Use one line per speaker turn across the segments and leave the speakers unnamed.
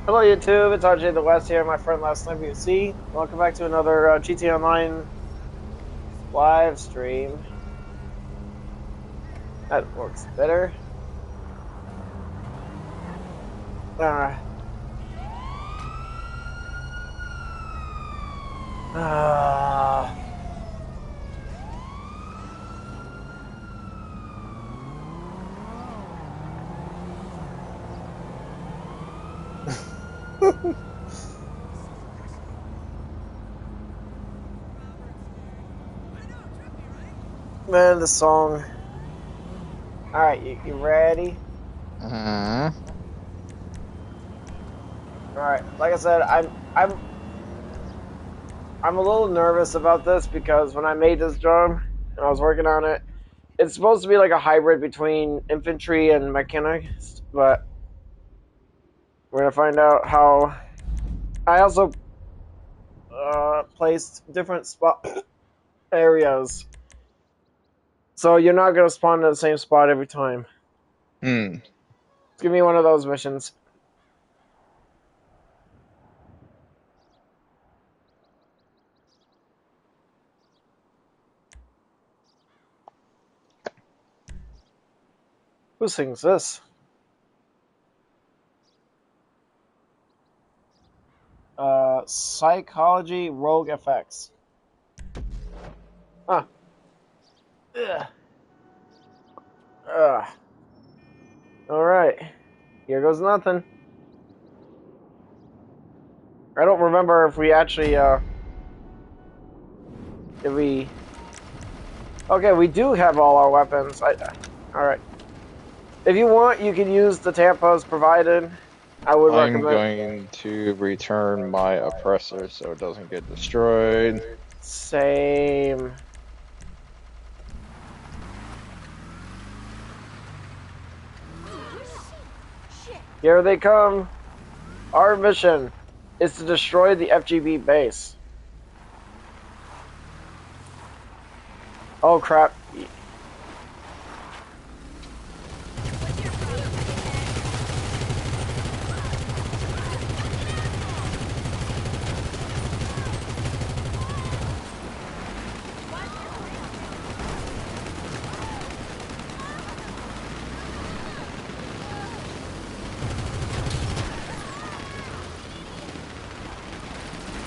Hello YouTube, it's RJ the West here, my friend Last Time You See. Welcome back to another GTA Online live stream. That works better. Uh, uh, man, the song. Alright, you ready?
Uh-huh.
Alright, like I said, I'm a little nervous about this because when I made this drum and I was working on it, it's supposed to be like a hybrid between infantry and mechanist, but we're gonna find out how. I also placed different spot areas, so you're not gonna spawn in the same spot every time.
Hmm.
It's gonna be one of those missions. Who sings this? Psychology Rogue FX. Huh. Ugh. Ugh. Alright. Here goes nothing. I don't remember if we actually, did we... Okay, we do have all our weapons. Alright. If you want, you can use the tampos provided. I would
I'm
recommend...
going to return my oppressor so it doesn't get destroyed.
Same. Here they come. Our mission is to destroy the FGB base. Oh crap.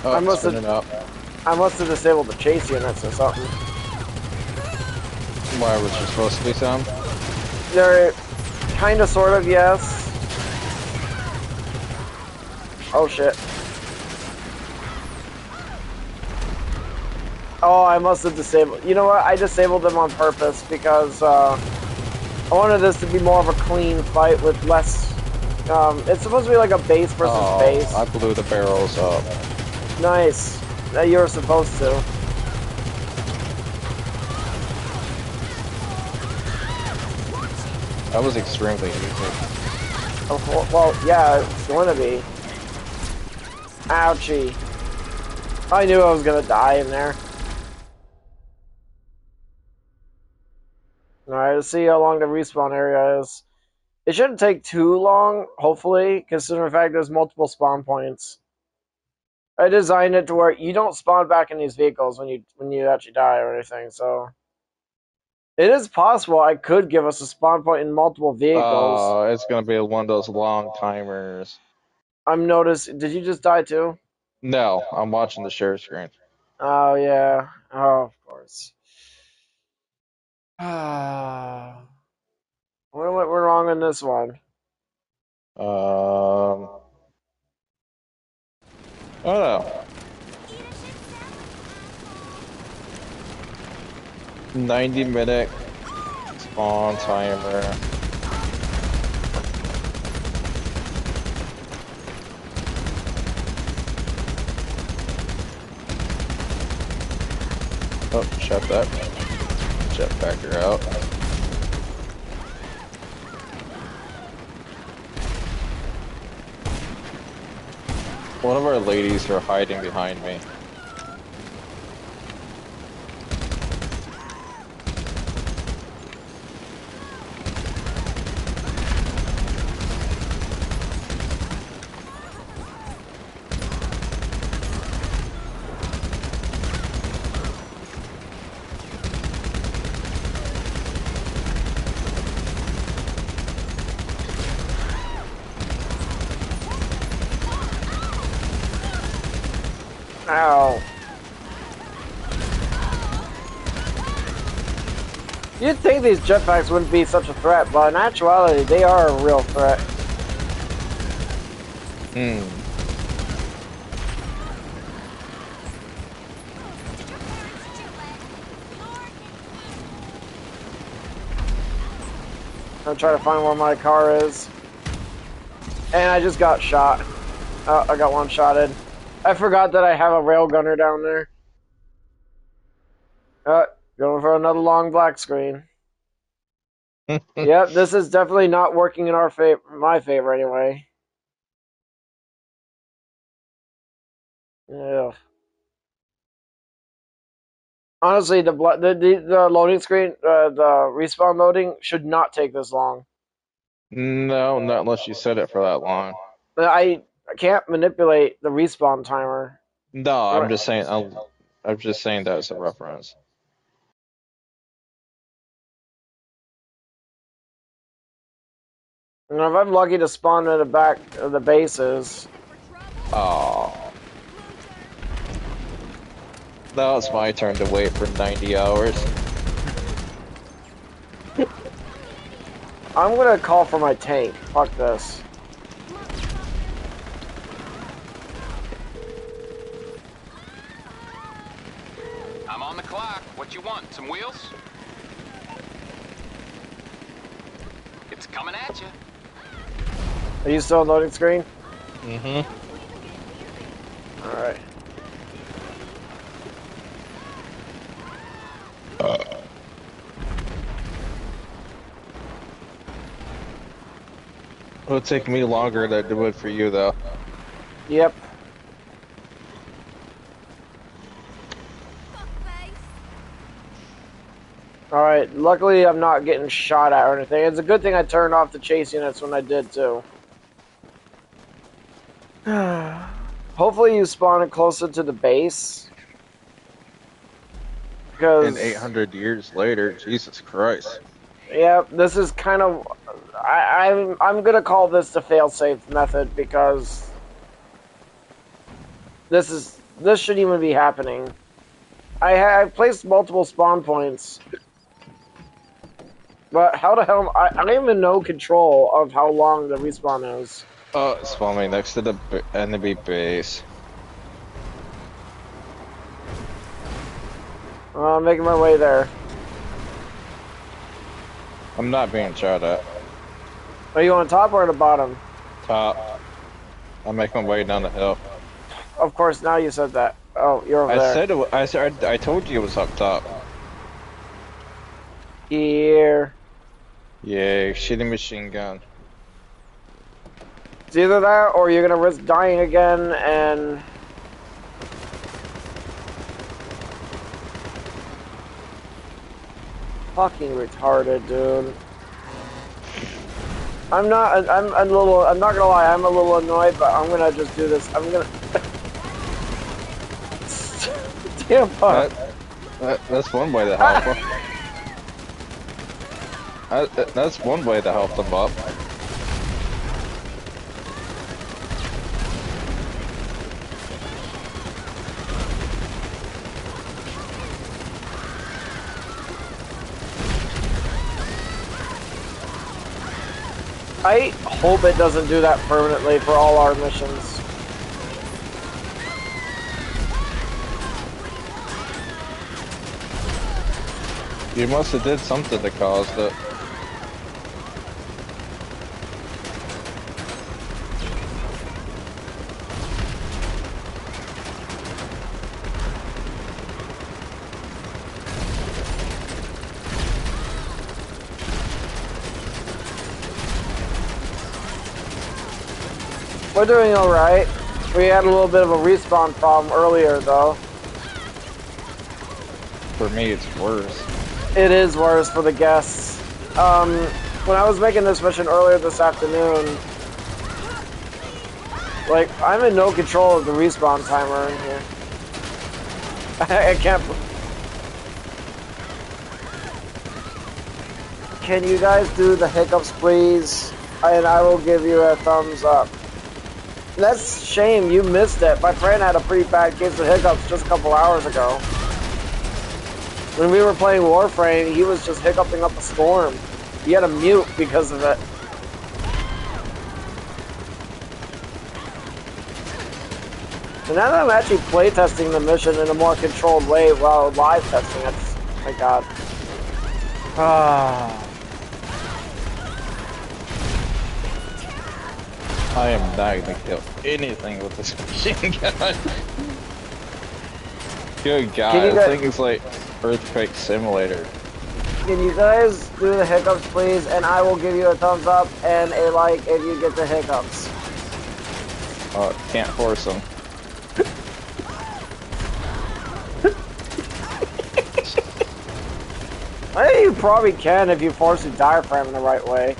Oh, it's spinning up.
I must have disabled the chase units or something.
Why was there supposed to be some?
They're kinda sort of, yes. Oh shit. Oh, I must have disabled. You know what? I disabled them on purpose because I wanted this to be more of a clean fight with less. It's supposed to be like a base versus base.
I blew the barrels up.
Nice. You were supposed to.
That was extremely easy.
Oh, well, yeah, it's going to be. Ouchie. I knew I was going to die in there. Alright, let's see how long the respawn area is. It shouldn't take too long, hopefully, considering the fact there's multiple spawn points. I designed it to where you don't spawn back in these vehicles when you actually die or anything, so it is possible I could give us a spawn point in multiple vehicles.
It's gonna be one of those long timers.
I'm noticed. Did you just die too?
No, I'm watching the share screen.
Oh yeah. Oh, of course. What went wrong on this one?
Oh no. 90-minute spawn timer. Oh, shut that jetpacker out. One of our ladies are hiding behind me.
Ow. You'd think these jetpacks wouldn't be such a threat, but in actuality, they are a real threat.
Hmm.
I'm trying to find where my car is. And I just got shot. Oh, I got one-shotted. I forgot that I have a railgunner down there. Going for another long black screen. Yep, this is definitely not working in my favor anyway. Yeah. Honestly, the loading screen, the respawn loading should not take this long.
No, not unless you set it for that long.
I can't manipulate the respawn timer.
No, I'm just saying. I'm just saying that as a reference.
And if I'm lucky to spawn in the back of the bases.
Oh. Now it's my turn to wait for 90 hours.
I'm gonna call for my tank. Fuck this.
I'm on the clock. What you want? Some wheels? It's coming at you.
Are you still on loading screen?
Mm-hmm.
Alright.
It'll take me longer to do it for you, though.
Yep. Alright, luckily I'm not getting shot at or anything. It's a good thing I turned off the chase units when I did, too. Hopefully you spawn it closer to the base. Because...
And 800 years later, Jesus Christ.
Yeah, this is kind of... I'm gonna call this the fail-safe method, because... This shouldn't even be happening. I've placed multiple spawn points. But how the hell... I don't even know control of how long the respawn is.
Oh, it's spawning next to the enemy base.
I'm making my way there.
I'm not being shot at.
Are you on top or at the bottom?
Top. I'm making my way down the hill.
Of course, now you said that. Oh, you're over there.
I told you it was up top.
Here.
Yay, shitty machine gun.
It's either that or you're gonna risk dying again and... Fucking retarded, dude. I'm not gonna lie, I'm a little annoyed, but I'm gonna just do this. I'm gonna... Damn fuck.
That's one way to help them. That's one way to help them up.
I hope it doesn't do that permanently for all our missions.
You must have did something that caused it.
We're doing alright. We had a little bit of a respawn problem earlier, though.
For me, it's worse.
It is worse for the guests. When I was making this mission earlier this afternoon, like, I'm in no control of the respawn timer in here. I can't... Can you guys do the hiccups, please? And I will give you a thumbs up. That's a shame. You missed it. My friend had a pretty bad case of hiccups just a couple hours ago. When we were playing Warframe, he was just hiccuping up a storm. He had a mute because of it. And now that I'm actually playtesting the mission in a more controlled way while live testing it, oh my god. Ah.
I am not gonna kill anything with this machine gun. Good God, this thing is like Earthquake Simulator.
Can you guys do the hiccups, please? And I will give you a thumbs up and a like if you get the hiccups.
Oh, can't force them.
I think you probably can if you force the diaphragm in the right way.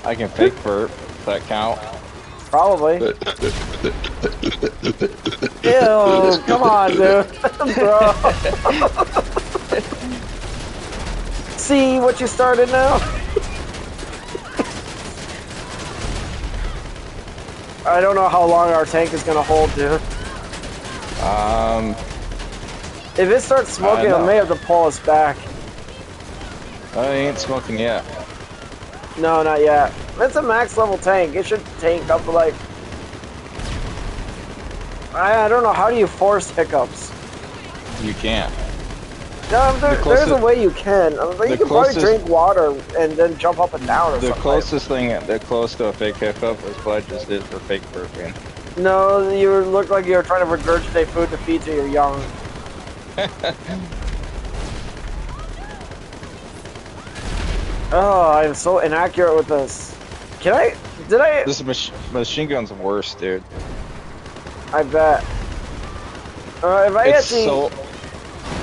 I can fake burp. Does that count?
Probably. Ew, come on, dude. Bro. See what you started now? I don't know how long our tank is gonna hold, dude. If it starts smoking, I may have to pull us back.
I ain't smoking yet.
No, not yet. It's a max level tank. It should tank up to like... I don't know. How do you force hiccups?
You can't.
No, there's a way you can. I mean, you can probably drink water and then jump up and down or something.
The closest thing, the close to a fake hiccup is what I just did for fake burping.
No, you look like you were trying to regurgitate food to feed to your young. Oh, I'm so inaccurate with this.
This machine gun's worse, dude.
I bet.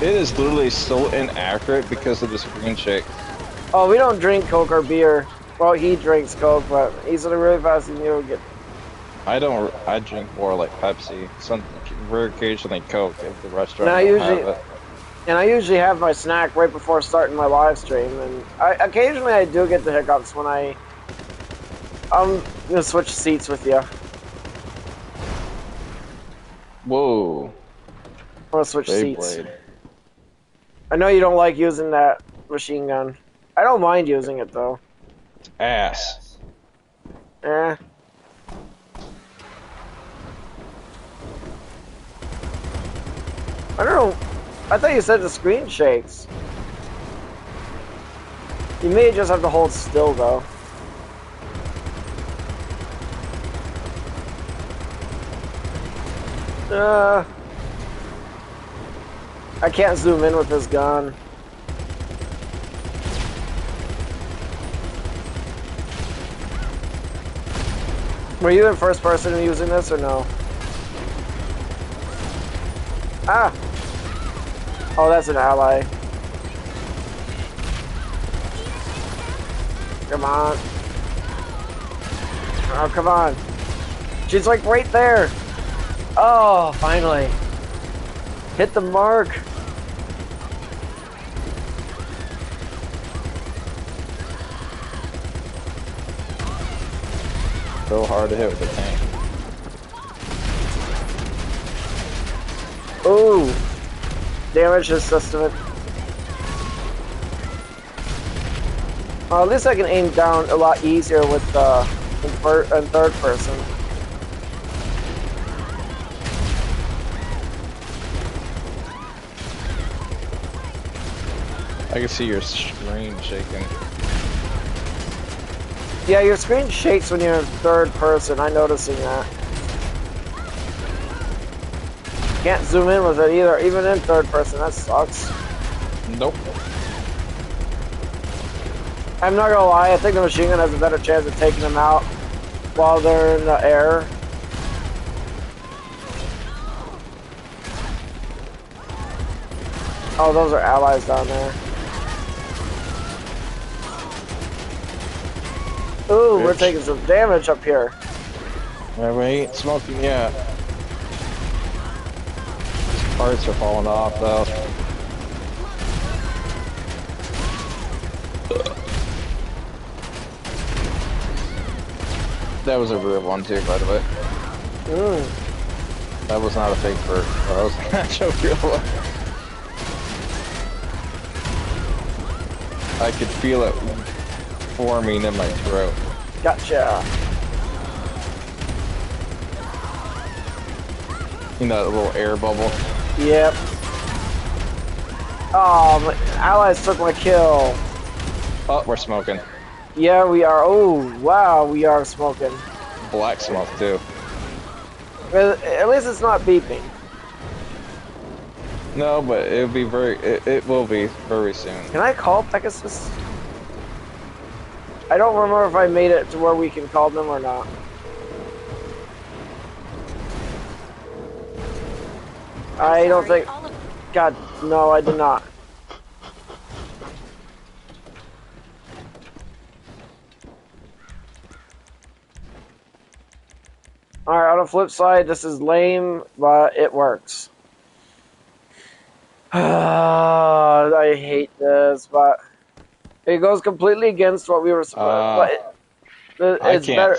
It is literally so inaccurate because of the screen shake.
Oh, we don't drink Coke or beer. Well, he drinks Coke, but he's in a really fast and you'll get...
I drink more like Pepsi. Very occasionally Coke if the restaurant
And I
have it.
usually have my snack right before starting my live stream, and occasionally I do get the hiccups when I'm gonna switch seats with you.
Whoa.
I'm gonna switch seats.
Blade.
I know you don't like using that machine gun. I don't mind using it though.
Ass.
Eh. I don't know. I thought you said the screen shakes. You may just have to hold still though. I can't zoom in with this gun. Were you in first person using this or no? Ah! Oh, that's an ally. Come on. Oh, come on. She's like right there. Oh, finally. Hit the mark.
So hard to hit with the tank.
Ooh. Damage assessment. At least I can aim down a lot easier with in third person.
I can see your screen shaking.
Yeah, your screen shakes when you're in third person. I'm noticing that. Can't zoom in with it either, even in third person. That sucks.
Nope.
I'm not gonna lie, I think the machine gun has a better chance of taking them out while they're in the air. Oh, those are allies down there. Ooh, we're taking some damage up here.
Yeah, we ain't smoking yet. Parts are falling off though. That was a real one too, by the way. That was not a fake burp. That was an actual real one. I could feel it forming in my throat.
Gotcha.
You know, that little air bubble.
Yep. Oh, my allies took my kill.
Oh, we're smoking.
Yeah, we are. Oh, wow, we are smoking.
Black smoke, too.
At least it's not beeping.
No, but it'll be it will be very soon.
Can I call Pegasus? I don't remember if I made it to where we can call them or not. I don't think... God, no, I did not. Alright, on the flip side, this is lame, but it works. I hate this, but it goes completely against what we were supposed. It's better.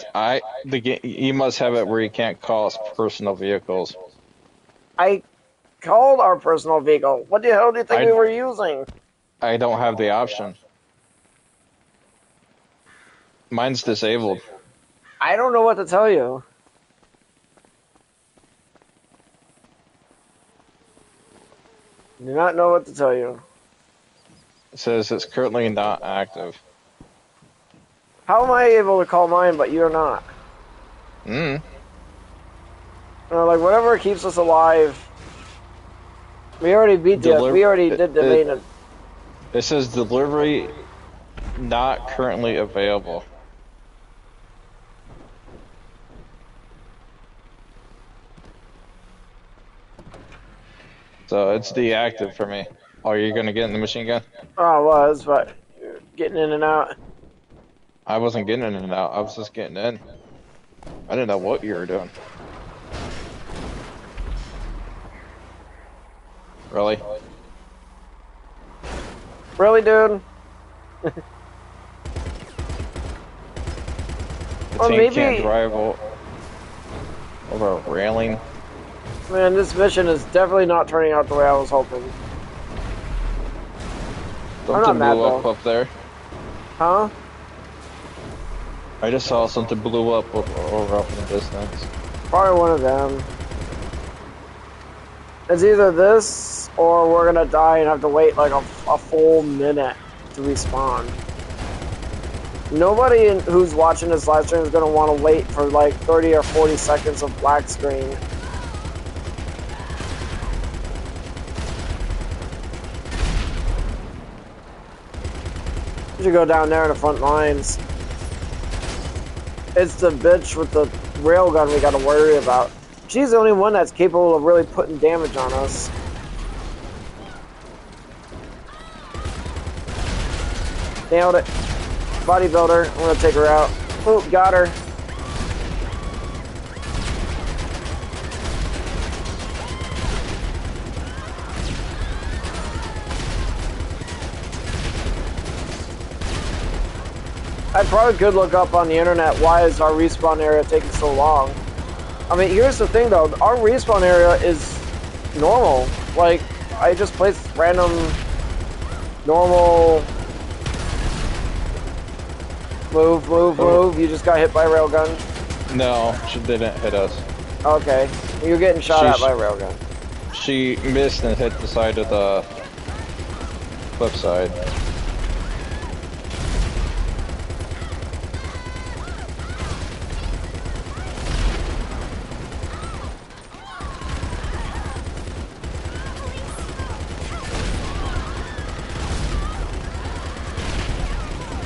You must have it where you can't call us personal vehicles.
I called our personal vehicle. What the hell do you think we were using?
I don't have the option. Mine's disabled.
I don't know what to tell you. Do not know what to tell you.
It says it's currently not active.
How am I able to call mine, but you're not? Like, whatever keeps us alive. We already beat the... We already did the maintenance.
It says delivery not currently available. So it's deactive for me. Oh, you're gonna get in the machine gun?
Oh, I was, but getting in and out.
I wasn't getting in and out. I was just getting in. I didn't know what you were doing. Really?
Really, dude?
The
Or
team
maybe...
can't drive over a railing.
Man, this mission is definitely not turning out the way I was hoping.
Something blew up there.
Huh?
I just saw something blew up over up in the distance.
Probably one of them. It's either this, or we're gonna die and have to wait like a full minute to respawn. Nobody who's watching this live stream is gonna want to wait for like 30 or 40 seconds of black screen. You should go down there in the front lines. It's the bitch with the railgun we gotta worry about. She's the only one that's capable of really putting damage on us. Nailed it. Bodybuilder. I'm gonna take her out. Oh, got her. I probably could look up on the internet why is our respawn area taking so long. I mean, here's the thing though, our respawn area is normal. Like, I just placed random, normal, move. You just got hit by a railgun.
No, she didn't hit us.
Okay, you're getting shot at by a railgun.
She missed and hit the side of the cliff side.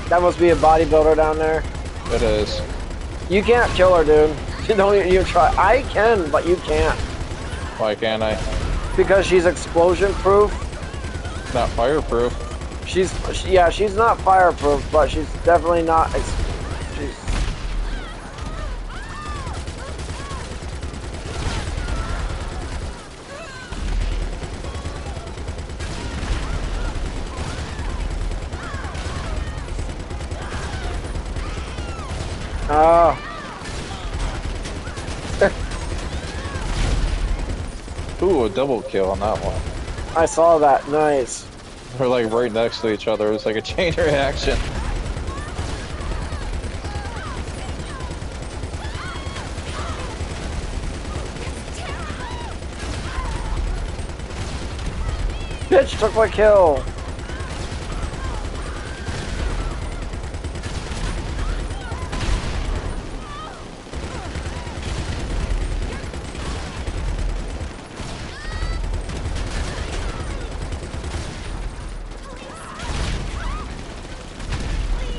That must be a bodybuilder down there.
It is.
You can't kill her, dude. Don't even try. I can, but you can't.
Why can't I?
Because she's explosion proof.
Not fireproof.
She's not fireproof, but she's definitely not. She's. Oh.
Ooh, a double kill on that one.
I saw that. Nice.
We're like right next to each other. It was like a chain reaction.
Bitch took my kill.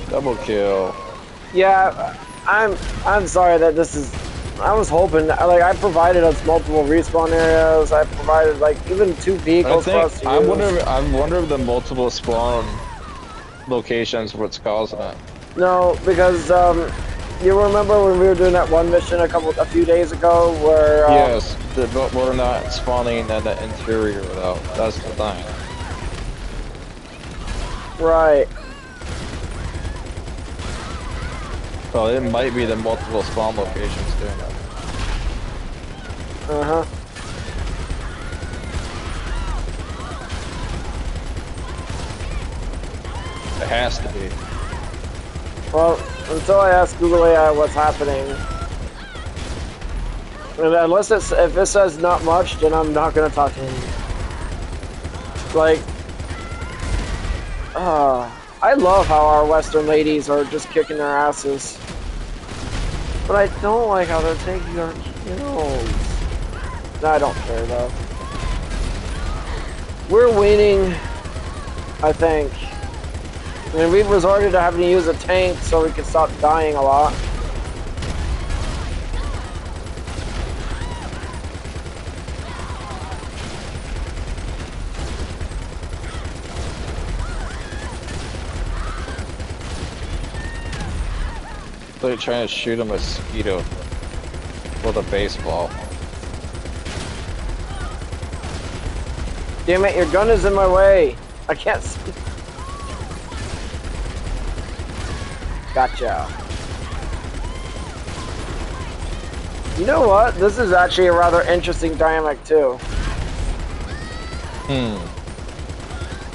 Double kill.
Yeah, I'm sorry that this is. I was hoping, like, I provided us multiple respawn areas. I provided like even 2 vehicles for us to use.
I wonder if the multiple spawn locations what's causing it.
No, because you remember when we were doing that one mission a few days ago where
Yes, but we're not spawning in the interior though. That's the thing.
right.
So it might be the multiple spawn locations doing that.
Uh-huh.
It has to be.
Well, until I ask Google AI what's happening, and unless if it says not much, then I'm not gonna talk to him. Like, I love how our Western ladies are just kicking their asses, but I don't like how they're taking our kills. No, I don't care though. We're winning, I think. I mean, we've resorted to having to use a tank so we can stop dying a lot.
They're trying to shoot a mosquito with a baseball.
Damn it, your gun is in my way. I can't see. Gotcha. You know what? This is actually a rather interesting dynamic too.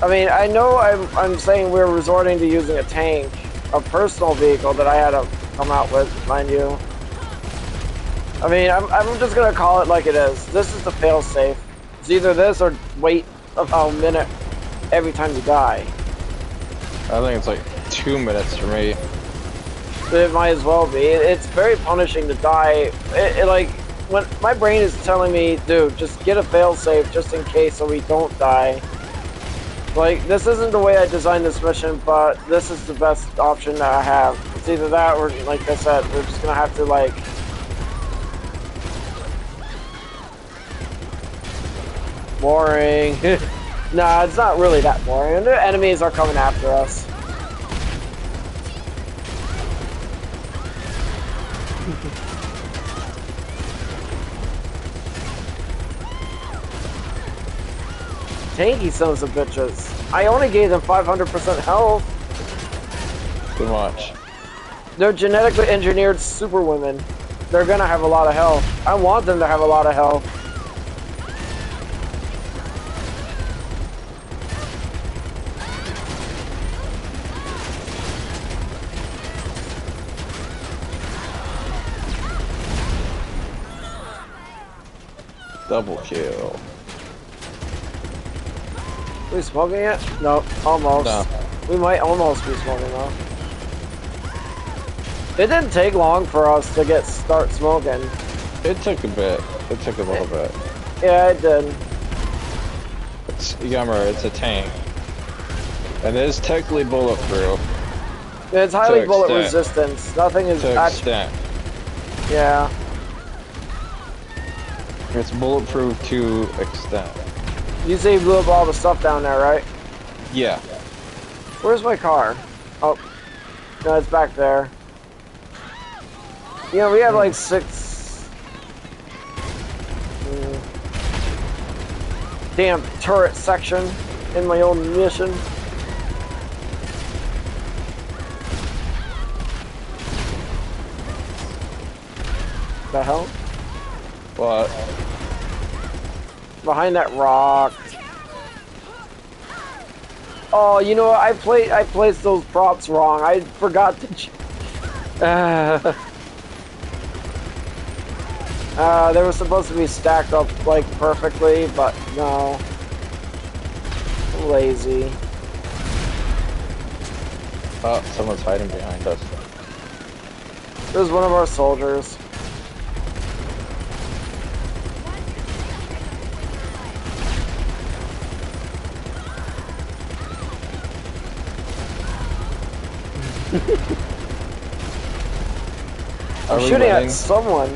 I mean, I know I'm saying we're resorting to using a tank, a personal vehicle that I had to come out with, mind you. I mean, I'm just gonna call it like it is. This is the fail-safe. It's either this or wait about a minute every time you die.
I think it's like 2 minutes for me.
It might as well be. It's very punishing to die. It like, when my brain is telling me, dude, just get a fail-safe just in case so we don't die. Like, this isn't the way I designed this mission, but this is the best option that I have. It's either that or, like I said, we're just gonna have to, like... Boring. Nah, it's not really that boring. The enemies are coming after us. Tanky sons of bitches. I only gave them 500% health.
Too much.
They're genetically engineered superwomen. They're gonna have a lot of health. I want them to have a lot of health.
Double kill.
Are we smoking it? No, almost.
No.
We might almost be smoking though. It didn't take long for us to start smoking.
It took a bit. It took a little bit.
Yeah, it did.
You gotta remember, it's a tank. And it is technically bulletproof.
It's highly bullet
extent.
resistance. Nothing is
To
actually.
extent.
Yeah.
It's bulletproof to extent.
You say you blew up all the stuff down there, right?
Yeah.
Where's my car? Oh, no, it's back there. You know, we have like 6... damn turret section in my own mission. The hell?
But
Behind that rock. Oh, you know what? I placed those props wrong. I forgot to. They were supposed to be stacked up like perfectly, but no. Lazy.
Oh, someone's hiding behind us.
It was one of our soldiers. I'm shooting at someone.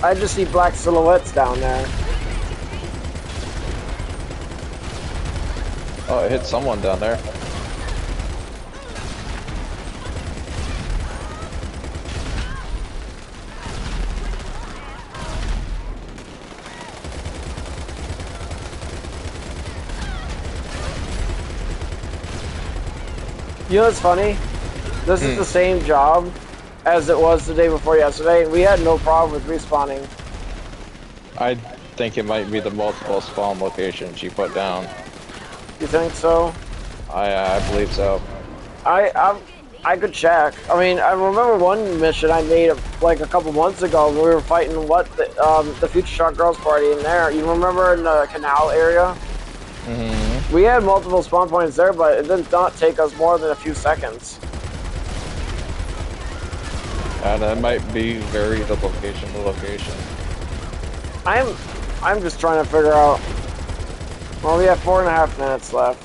I just see black silhouettes down there.
Oh, it hit someone down there.
You know what's funny? This is the same job as it was the day before yesterday, and we had no problem with respawning.
I think it might be the multiple spawn locations you put down.
You think so?
I believe so.
I could check. I mean, I remember one mission I made like a couple months ago. We were fighting the Future Shock Girls Party in there. You remember in the canal area?
Mm-hmm.
We had multiple spawn points there, but it did not take us more than a few seconds.
And that might be vary the location to location.
I'm just trying to figure out. Well, we have 4.5 minutes left.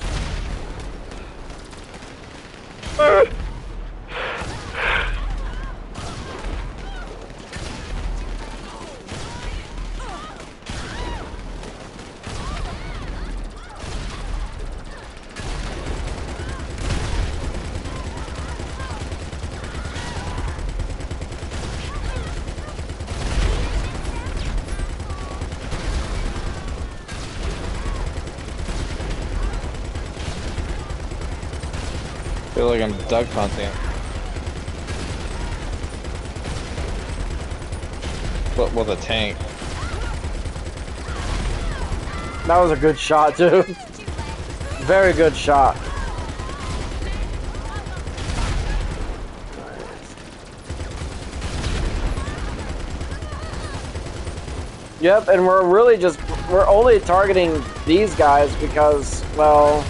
I feel like I'm duck hunting. But with a tank.
That was a good shot, too. Very good shot. Yep, and we're only targeting these guys because, well...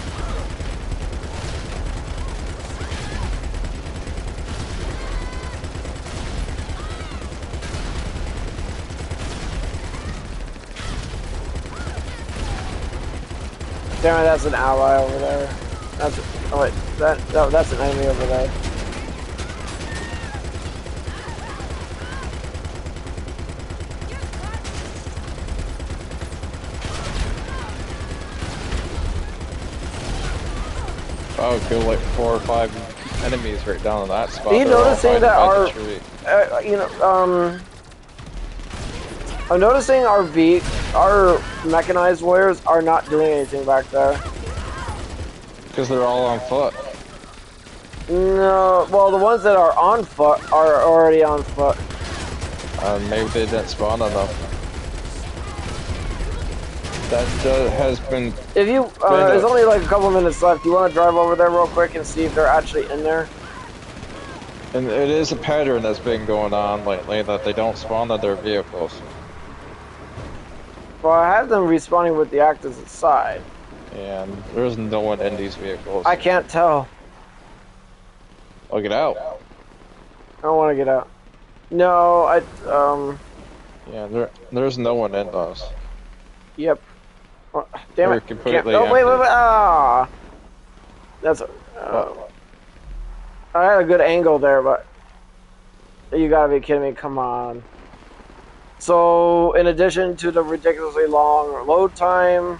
Damn it, that's an ally over there. Oh wait, that's an enemy over there.
Oh, kill like 4 or 5 enemies right down in that spot.
Are you noticing that our, I'm noticing our mechanized warriors are not doing anything back there.
Because they're all on foot.
No, well, the ones that are on foot are already on foot.
Maybe they didn't spawn enough. That has been...
If you, there's only like a couple minutes left. You want to drive over there real quick and see if they're actually in there?
And it is a pattern that's been going on lately that they don't spawn on their vehicles.
Well, I have them respawning with the actors inside.
And there's no one in these vehicles.
I can't tell.
Oh, get out.
I don't want to get out. No,
Yeah, there's no one in those.
Yep. Oh, damn
They're
it.
completely
Oh, wait.
empty.
Ah! That's... I had a good angle there, but... You gotta be kidding me. Come on. So, in addition to the ridiculously long load time,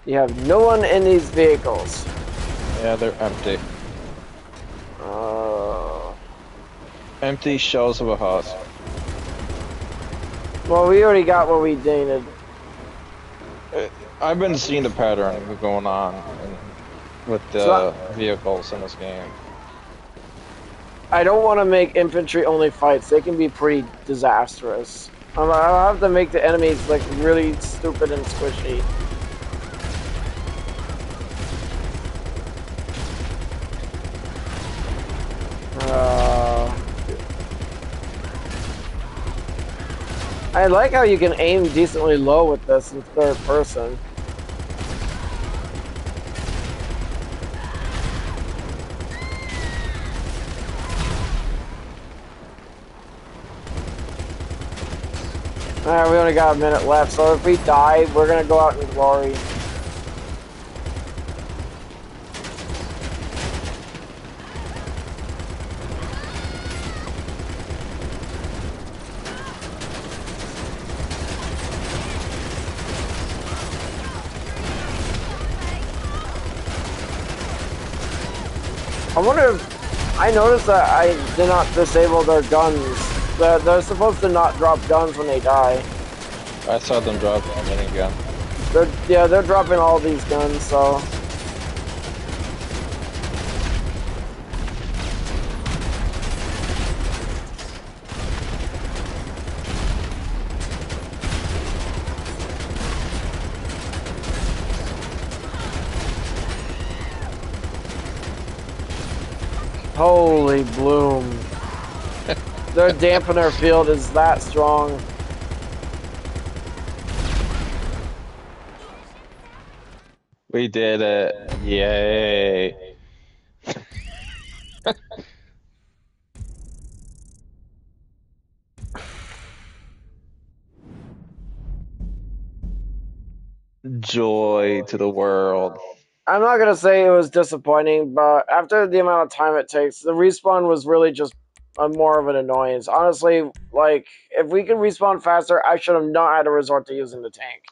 you have no one in these vehicles.
Yeah, they're empty. Empty shells of a husk.
Well, we already got what we needed.
I've been seeing the pattern going on with the vehicles in this game.
I don't want to make infantry only fights. They can be pretty disastrous. I'll have to make the enemies like really stupid and squishy. I like how you can aim decently low with this in third person. Alright, we only got a minute left, so if we die, we're gonna go out in glory. I wonder if I noticed that I did not disable their guns. They're supposed to not drop guns when they die.
I saw them drop a minigun.
They're dropping all these guns, so. Holy bloom. Their dampener field is that strong.
We did it. Yay. Joy to the world.
I'm not gonna say it was disappointing, but after the amount of time it takes, the respawn was really just more of an annoyance. Honestly, like, if we could respawn faster, I should have not had to resort to using the tank.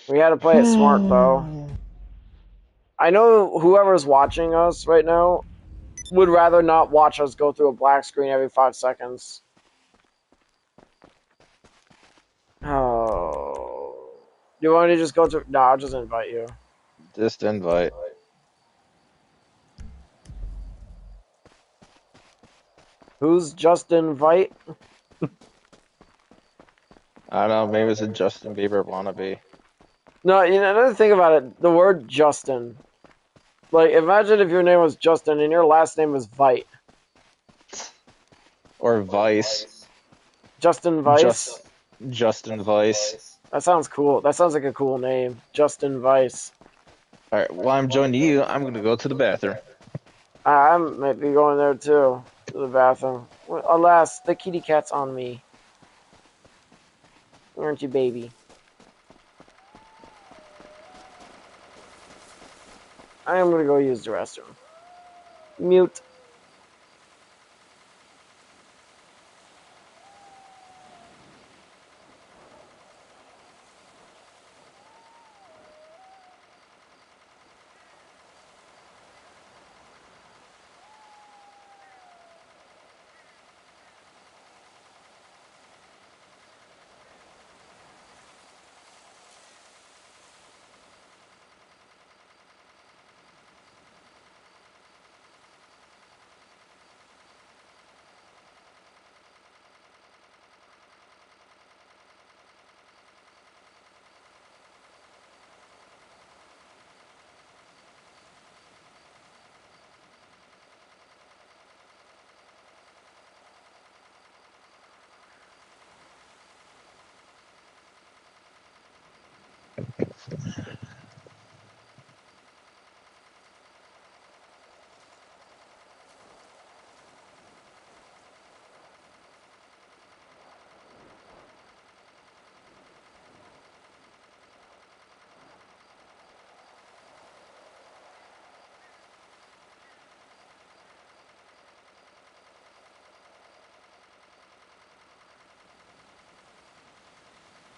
We had to play it smart, though. I know whoever's watching us right now would rather not watch us go through a black screen every 5 seconds. Oh. Do you want me to just go to... No, I'll just invite you.
Just invite.
Who's just invite?
I don't know, maybe it's a Justin Bieber wannabe.
No, you know, another thing about it, the word Justin. Like, imagine if your name was Justin and your last name was Vite.
Or Vice.
Justin Vice?
Justin Vice.
That sounds cool. That sounds like a cool name. Justin Vice.
Alright, while I'm joining you, I'm gonna go to the bathroom.
I might be going there too. To the bathroom. Alas, the kitty cat's on me. Aren't you, baby? I am gonna go use the restroom. Mute.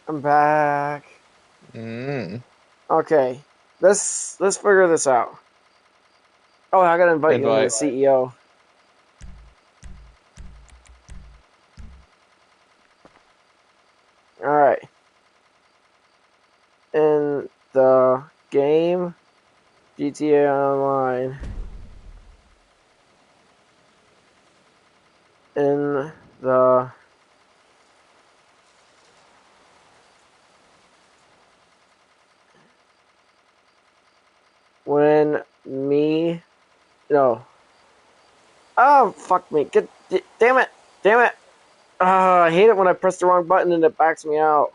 I'm back. Okay. Let's figure this out. Oh, I gotta invite you into the
Invite.
CEO. Alright. In the game GTA Online. in the when me no. Oh, fuck me. Damn it. Damn it. I hate it when I press the wrong button and it backs me out.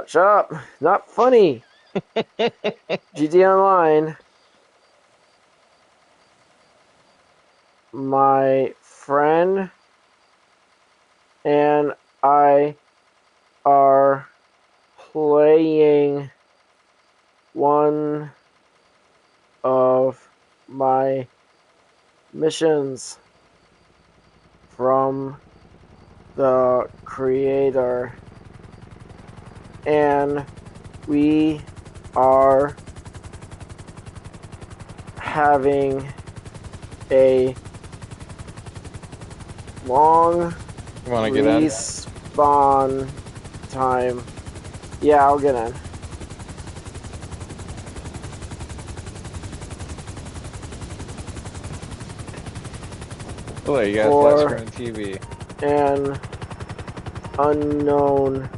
Shut up. Not funny. GT Online. My friend and I are playing one of my missions from the creator, and we are having a long respawn time. Yeah, I'll get in.
Oh, you got flat screen TV.
An unknown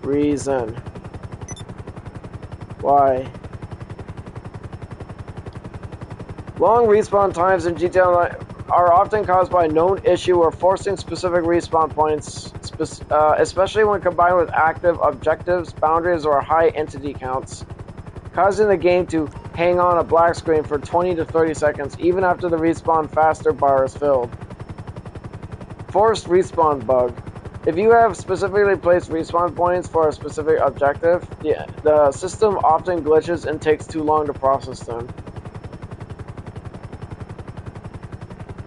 reason. Why? Long respawn times in GTA Online are often caused by a known issue or forcing specific respawn points, especially when combined with active objectives, boundaries, or high entity counts, causing the game to hang on a black screen for 20 to 30 seconds, even after the respawn faster bar is filled. Forced respawn bug. If you have specifically placed respawn points for a specific objective, the system often glitches and takes too long to process them.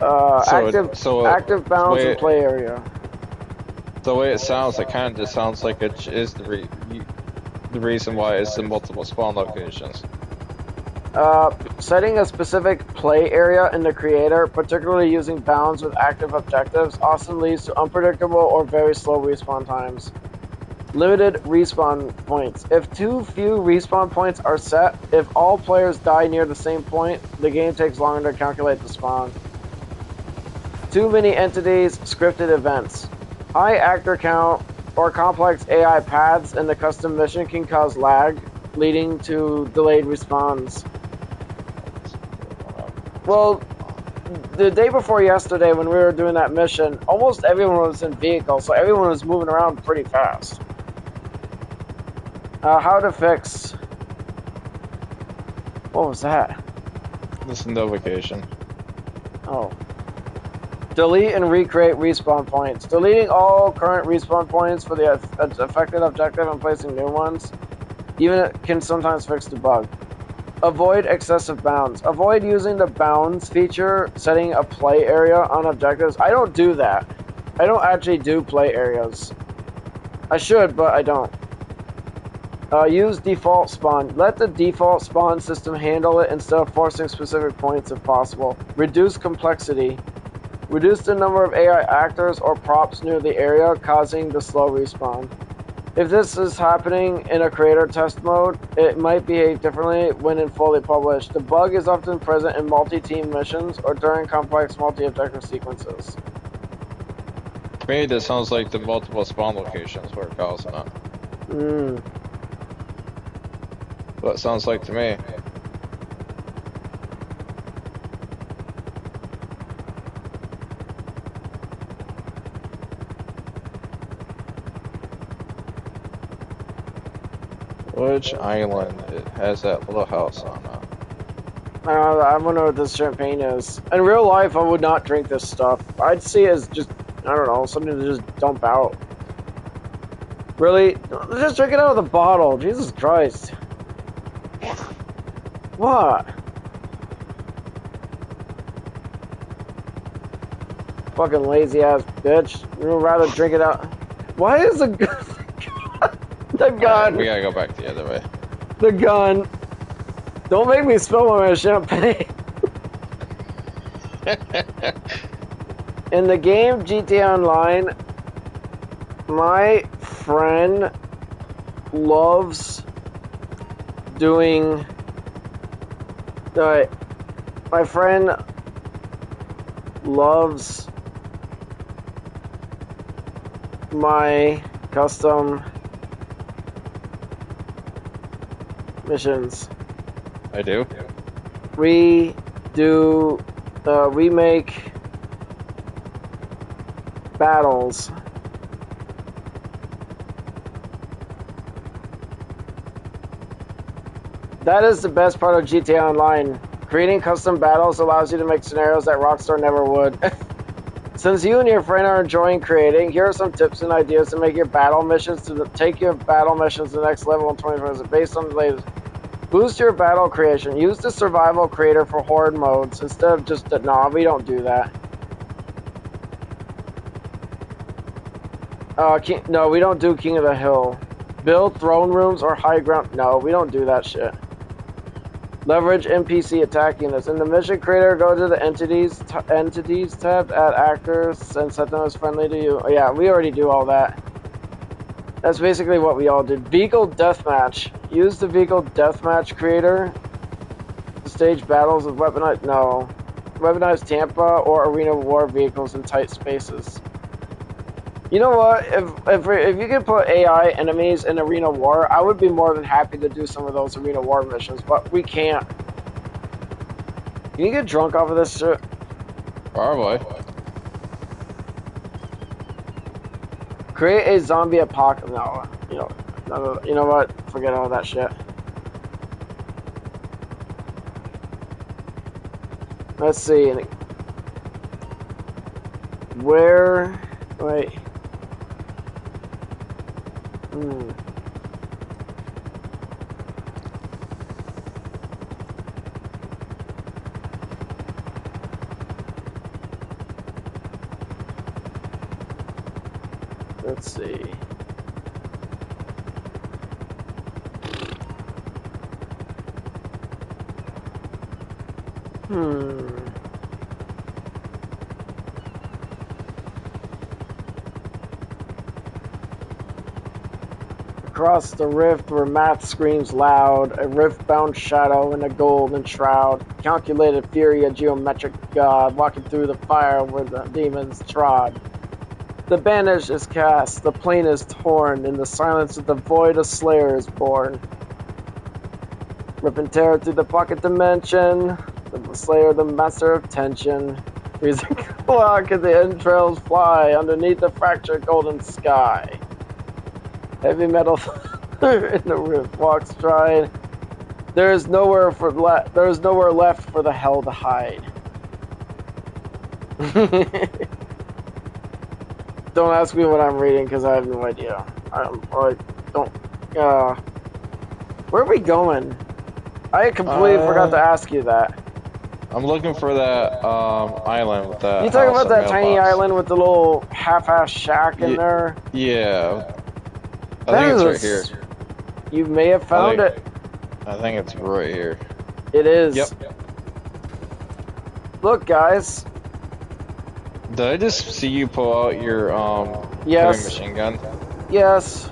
Active bounds in play area.
The way it sounds, it kind of just sounds like it is the reason why it's in multiple spawn locations.
Setting a specific play area in the creator, particularly using bounds with active objectives, often leads to unpredictable or very slow respawn times. Limited respawn points. If too few respawn points are set, if all players die near the same point, the game takes longer to calculate the spawn. Too many entities, scripted events. High actor count or complex AI paths in the custom mission can cause lag, leading to delayed respawns. Well, the day before yesterday when we were doing that mission, almost everyone was in vehicles, so everyone was moving around pretty fast. How to fix... What was that?
This is notification.
Oh. Delete and recreate respawn points. Deleting all current respawn points for the affected objective and placing new ones even can sometimes fix the bug. Avoid excessive bounds. Avoid using the bounds feature, setting a play area on objectives. I don't do that. I don't actually do play areas. I should, but I don't. Use default spawn. Let the default spawn system handle it instead of forcing specific points if possible. Reduce complexity. Reduce the number of AI actors or props near the area, causing the slow respawn. If this is happening in a creator test mode, it might behave differently when in fully published. The bug is often present in multi-team missions or during complex multi-objective sequences.
To me, this sounds like the multiple spawn locations were causing it. What it sounds like to me. Which island has that little house on it?
I wonder what this champagne is. In real life, I would not drink this stuff. I'd see it as just, I don't know, something to just dump out. Really? Just drink it out of the bottle. Jesus Christ. What? Fucking lazy ass bitch. You would rather drink it out. Why is the the gun?
Right, we gotta go back the other way.
The gun. Don't make me spill my champagne. In the game GTA Online, my friend loves doing My friend loves my custom missions.
I do.
We make battles. That is the best part of GTA Online. Creating custom battles allows you to make scenarios that Rockstar never would. Since you and your friend are enjoying creating, here are some tips and ideas to make your battle missions to the next level in 2020 based on the latest. Boost your battle creation. Use the survival creator for horde modes instead of just no, we don't do that. No, we don't do King of the Hill. Build throne rooms or high ground. No, we don't do that shit. Leverage NPC attack units. In the mission creator, go to the entities tab, add actors, and set them as friendly to you. Oh, yeah, we already do all that. That's basically what we all did. Vehicle deathmatch. Use the vehicle deathmatch creator to stage battles with weaponized Tampa or arena war vehicles in tight spaces. You know what? If you could put AI enemies in arena war, I would be more than happy to do some of those arena war missions, but we can't. Can you get drunk off of this shit?
Probably.
Create a zombie apocalypse. No, you know what? Forget all that shit. Let's see. Where? Wait. Let's see. Across the rift where math screams loud, a rift-bound shadow in a golden shroud, calculated fury, a geometric god, walking through the fire where the demons trod. The banish is cast, the plane is torn, in the silence of the void a slayer is born. Ripping terror through the pocket dimension, the slayer, the master of tension. Freezing clock as the entrails fly underneath the fractured golden sky. Heavy metal in the rift walks stride. There is nowhere left for the hell to hide. Don't ask me what I'm reading because I have no idea. Where are we going? I completely forgot to ask you that.
I'm looking for that island with that.
You talking about that
mailbox.
tiny island with the little half-ass shack in there?
Yeah. I think it's right here.
You may have found it.
I think it's right here.
It is.
Yep.
Look, guys.
Did I just see you pull out your
Yes.
heavy machine gun?
Yes.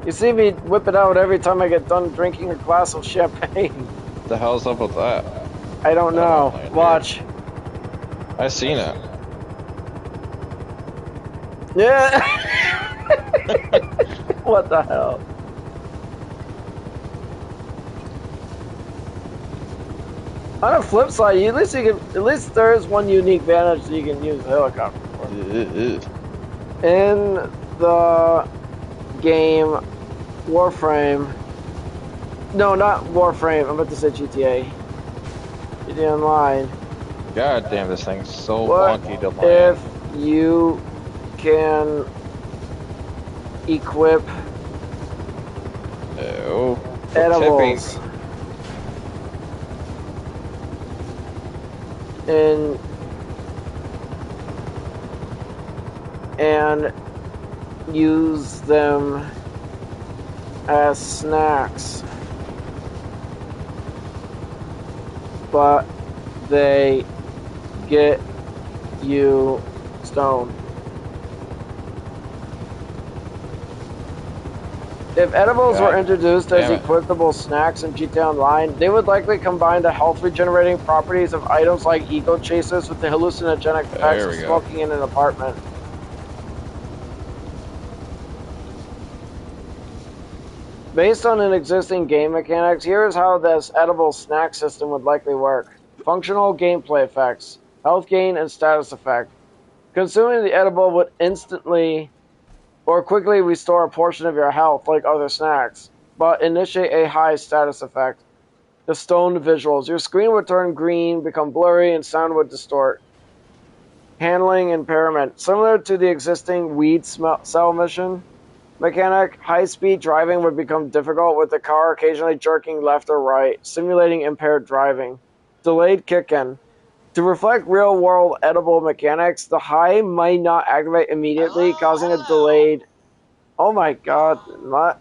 You see me whip it out every time I get done drinking a glass of champagne.
The hell's up with that?
I don't know. Watch.
I seen it.
Yeah. What the hell? On the flip side, at least there is one unique advantage that you can use a helicopter for. In the game Warframe. No, not Warframe. I'm about to say GTA. GTA Online.
God damn, this thing's so
What
wonky to land.
if you can equip edibles and use them as snacks, but they get you stoned. If edibles were
God
introduced as
damn it.
equipable snacks in GTA Online, they would likely combine the health regenerating properties of items like ego chasers with the hallucinogenic effects
There
of
we go.
smoking in an apartment. Based on an existing game mechanics, here is how this edible snack system would likely work. Functional gameplay effects, health gain, and status effect. Consuming the edible would instantly or quickly restore a portion of your health like other snacks, but initiate a high status effect. The stoned visuals. Your screen would turn green, become blurry, and sound would distort. Handling impairment. Similar to the existing weed cell mission mechanic, high-speed driving would become difficult with the car occasionally jerking left or right, simulating impaired driving. Delayed kick-in. To reflect real-world edible mechanics, the high might not activate immediately, causing a delayed... Oh my god. Not...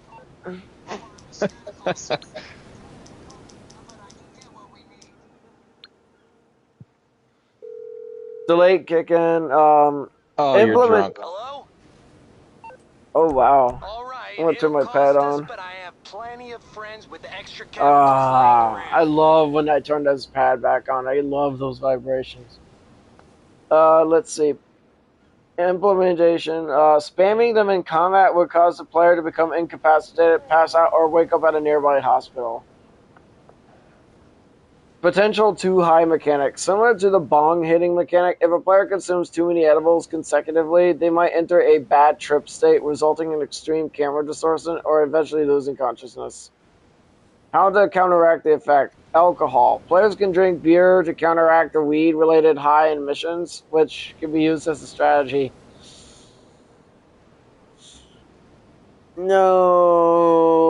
Delayed kick-in.
Oh, you're
Implement...
drunk.
Hello?
Oh wow.
All right,
I'm gonna turn
it'll
my pad
cost us,
on.
but I have plenty of friends with extra chemicals laying
I
around.
love when I turn this pad back on. I love those vibrations. Let's see. Implementation. Spamming them in combat would cause the player to become incapacitated, pass out, or wake up at a nearby hospital. Potential too high mechanic. Similar to the bong hitting mechanic, if a player consumes too many edibles consecutively, they might enter a bad trip state, resulting in extreme camera distortion or eventually losing consciousness. How to counteract the effect. Alcohol. Players can drink beer to counteract the weed-related high emissions, which can be used as a strategy. No.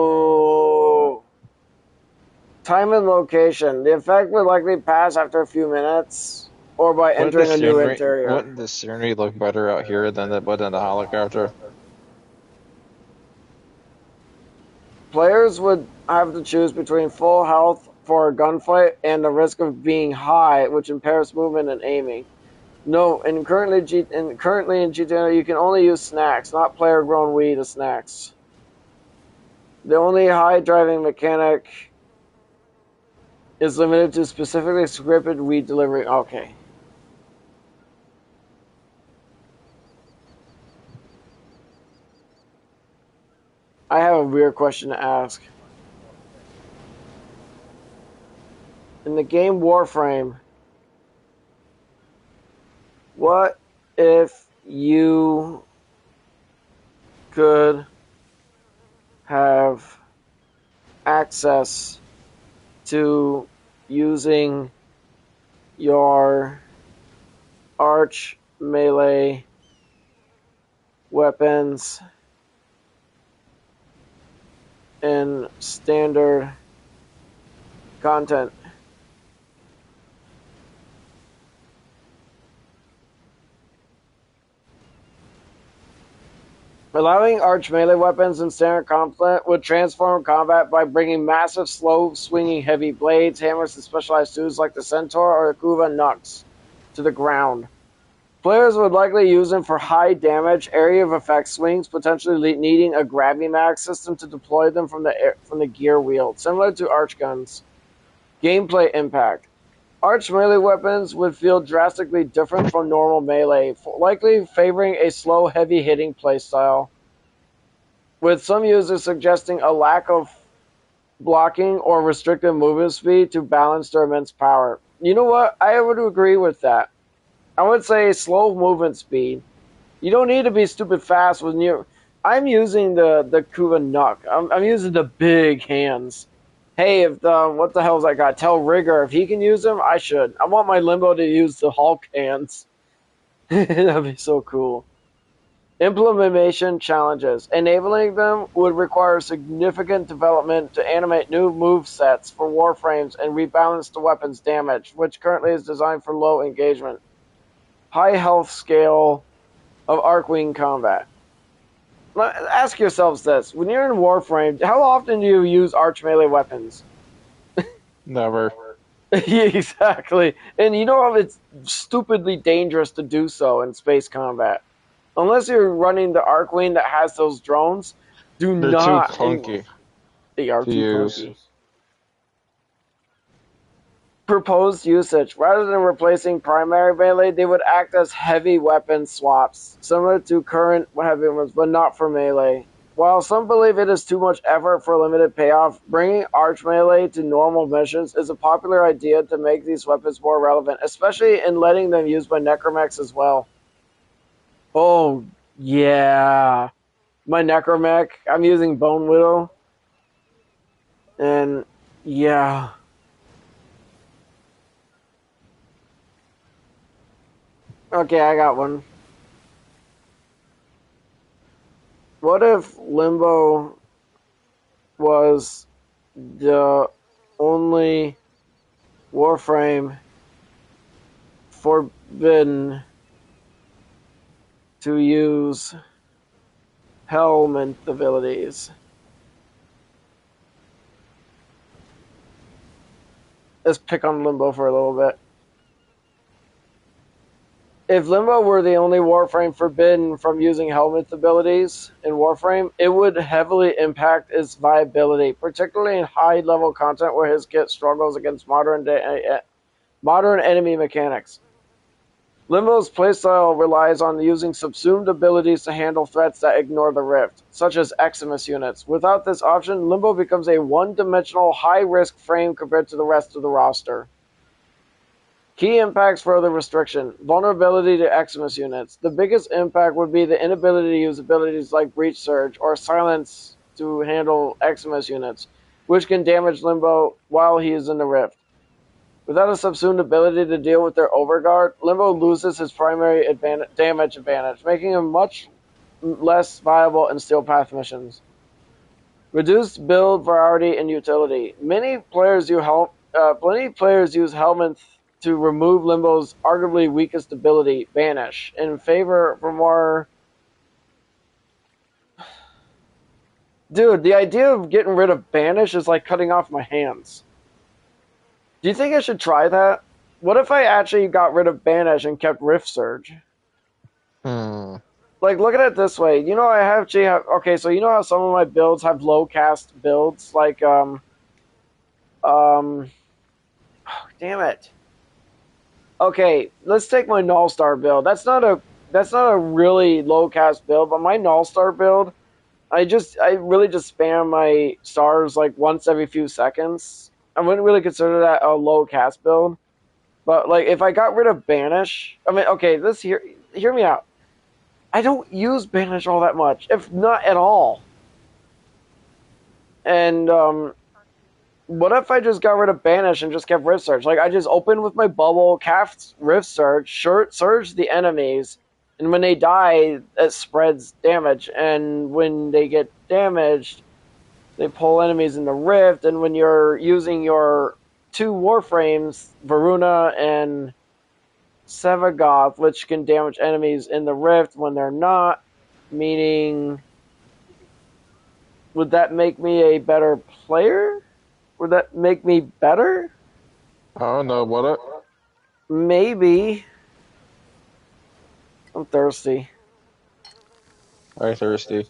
Time and location. The effect would likely pass after a few minutes, or by entering a new interior.
Wouldn't the scenery look better out here than it would in the helicopter?
Players would have to choose between full health for a gunfight and the risk of being high, which impairs movement and aiming. No, and currently in GTA you can only use snacks, not player-grown weed as snacks. The only high driving mechanic is limited to specifically scripted weed delivery. Okay. I have a weird question to ask. In the game Warframe, what if you could have access to using your arch melee weapons in standard content? Allowing arch melee weapons in standard combat would transform combat by bringing massive, slow-swinging heavy blades, hammers, and specialized tools like the Centaur or the Kuva Nux to the ground. Players would likely use them for high damage, area of effect swings, potentially needing a Gravimax system to deploy them from the gear wheel, similar to arch guns. Gameplay impact. Arch melee weapons would feel drastically different from normal melee, likely favoring a slow, heavy-hitting playstyle, with some users suggesting a lack of blocking or restricted movement speed to balance their immense power. You know what? I would agree with that. I would say slow movement speed. You don't need to be stupid fast when you're... I'm using the Kuva Nuk. I'm using the big hands. Hey, if what the hell's that guy? Tell Rigger if he can use them, I should. I want my Limbo to use the Hulk hands. That'd be so cool. Implementation challenges. Enabling them would require significant development to animate new move sets for warframes and rebalance the weapon's damage, which currently is designed for low engagement. High health scale of Arcwing combat. Ask yourselves this. When you're in Warframe, how often do you use arch melee weapons?
Never.
Exactly. And you know it's stupidly dangerous to do so in space combat. Unless you're running the Arcwing that has those drones, Do
They're too
not.
clunky
They are
to
too
use.
clunky. Proposed usage. Rather than replacing primary melee, they would act as heavy weapon swaps, similar to current heavy weapons, but not for melee. While some believe it is too much effort for limited payoff, bringing arch melee to normal missions is a popular idea to make these weapons more relevant, especially in letting them used by necromechs as well. Oh, yeah. My necromech, I'm using Bone Widow. And, yeah. Okay, I got one. What if Limbo was the only Warframe forbidden to use helmet abilities? Let's pick on Limbo for a little bit. If Limbo were the only Warframe forbidden from using helmet abilities in Warframe, it would heavily impact its viability, particularly in high-level content where his kit struggles against modern enemy mechanics. Limbo's playstyle relies on using subsumed abilities to handle threats that ignore the Rift, such as Eximus units. Without this option, Limbo becomes a one-dimensional, high-risk frame compared to the rest of the roster. Key impacts for the restriction. Vulnerability to Eximus units. The biggest impact would be the inability to use abilities like Breach Surge or Silence to handle Eximus units, which can damage Limbo while he is in the Rift. Without a subsumed ability to deal with their overguard, Limbo loses his primary damage advantage, making him much less viable in Steel Path missions. Reduced build variety and utility. Many players use Helminth to remove Limbo's arguably weakest ability, Banish, in favor for more... Dude, the idea of getting rid of Banish is like cutting off my hands. Do you think I should try that? What if I actually got rid of Banish and kept Rift Surge? Like, look at it this way. You know, okay, so you know how some of my builds have low cast builds? Like, oh, damn it. Okay, let's take my Null Star build. That's not a really low cast build, but my Null Star build, I really just spam my stars like once every few seconds. I wouldn't really consider that a low cast build. But like if I got rid of Banish, I mean, okay, hear me out. I don't use Banish all that much, if not at all. And what if I just got rid of Banish and just kept Rift Surge? Like I just opened with my bubble, cast Rift Surge, surge the enemies, and when they die, it spreads damage. And when they get damaged, they pull enemies in the Rift. And when you're using your two Warframes, Varuna and Sevagoth, which can damage enemies in the Rift when they're not, meaning, would that make me a better player? Would that make me better?
I don't know, would it?
Maybe. I'm thirsty.
I'm thirsty.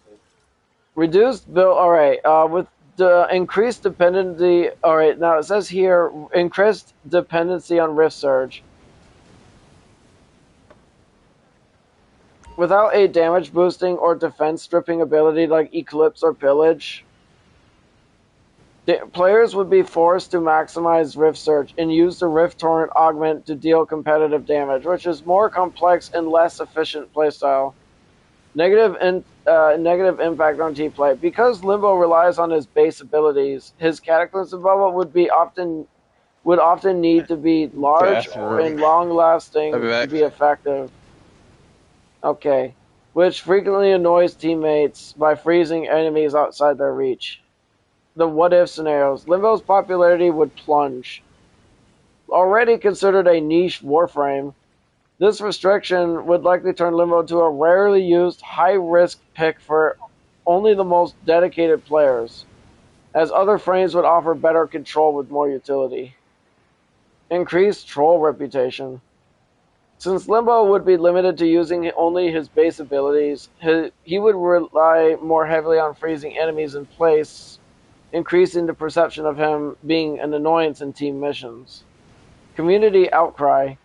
Reduced build. Alright, with the increased dependency. Alright, now it says here increased dependency on Rift Surge. Without a damage boosting or defense stripping ability like Eclipse or Pillage, players would be forced to maximize Rift Surge and use the Rift Torrent augment to deal competitive damage, which is more complex and less efficient playstyle. Negative impact on team play. Because Limbo relies on his base abilities, his Cataclysm bubble would often need to be large and long-lasting to be effective. Okay. Which frequently annoys teammates by freezing enemies outside their reach. The what-if scenarios. Limbo's popularity would plunge. Already considered a niche Warframe, this restriction would likely turn Limbo into a rarely used, high-risk pick for only the most dedicated players, as other frames would offer better control with more utility. Increased troll reputation. Since Limbo would be limited to using only his base abilities, he would rely more heavily on freezing enemies in place, increasing the perception of him being an annoyance in team missions. Community outcry.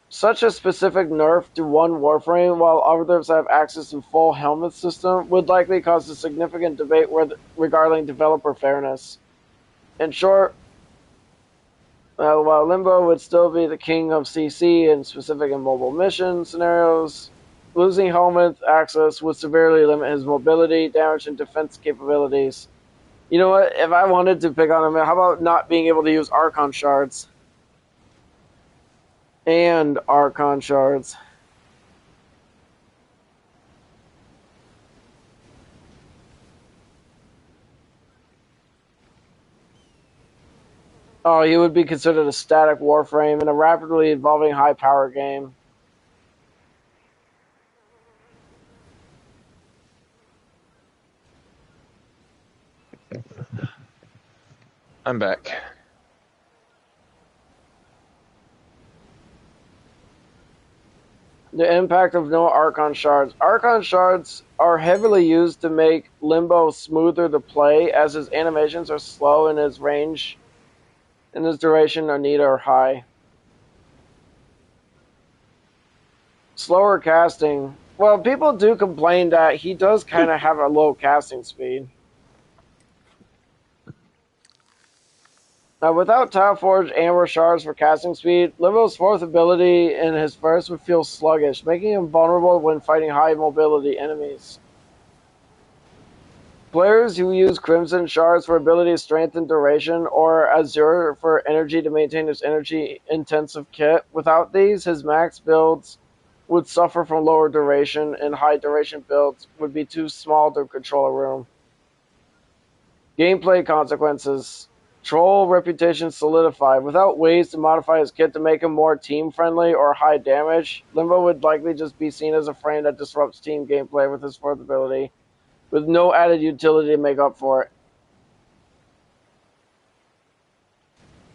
Such a specific nerf to one Warframe while others have access to full helmet system would likely cause a significant debate regarding developer fairness. In short, while Limbo would still be the king of CC in specific and mobile mission scenarios, losing helmet access would severely limit his mobility, damage, and defense capabilities. You know what? If I wanted to pick on him, how about not being able to use Archon shards? And Archon shards. Oh, he would be considered a static Warframe in a rapidly evolving high-power game.
I'm back.
The impact of no Archon shards. Archon shards are heavily used to make Limbo smoother to play, as his animations are slow and his range and his duration are neither or high. Slower casting. Well, people do complain that he does kind of have a low casting speed. Now, without Tileforged Amber Shards for casting speed, Limbo's fourth ability in his burst would feel sluggish, making him vulnerable when fighting high mobility enemies. Players who use Crimson Shards for ability strength and duration, or Azure for energy to maintain his energy-intensive kit, without these, his max builds would suffer from lower duration, and high-duration builds would be too small to control a room. Gameplay consequences. Troll reputation solidified. Without ways to modify his kit to make him more team-friendly or high damage, Limbo would likely just be seen as a frame that disrupts team gameplay with his fourth ability, with no added utility to make up for it.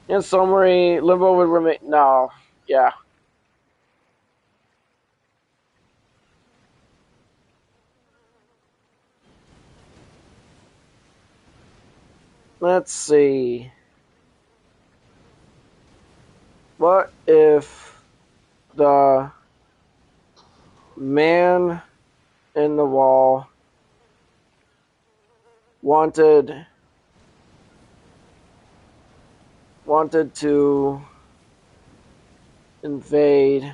In summary, Limbo would remain... No. Yeah. Let's see. What if the man in the wall wanted to invade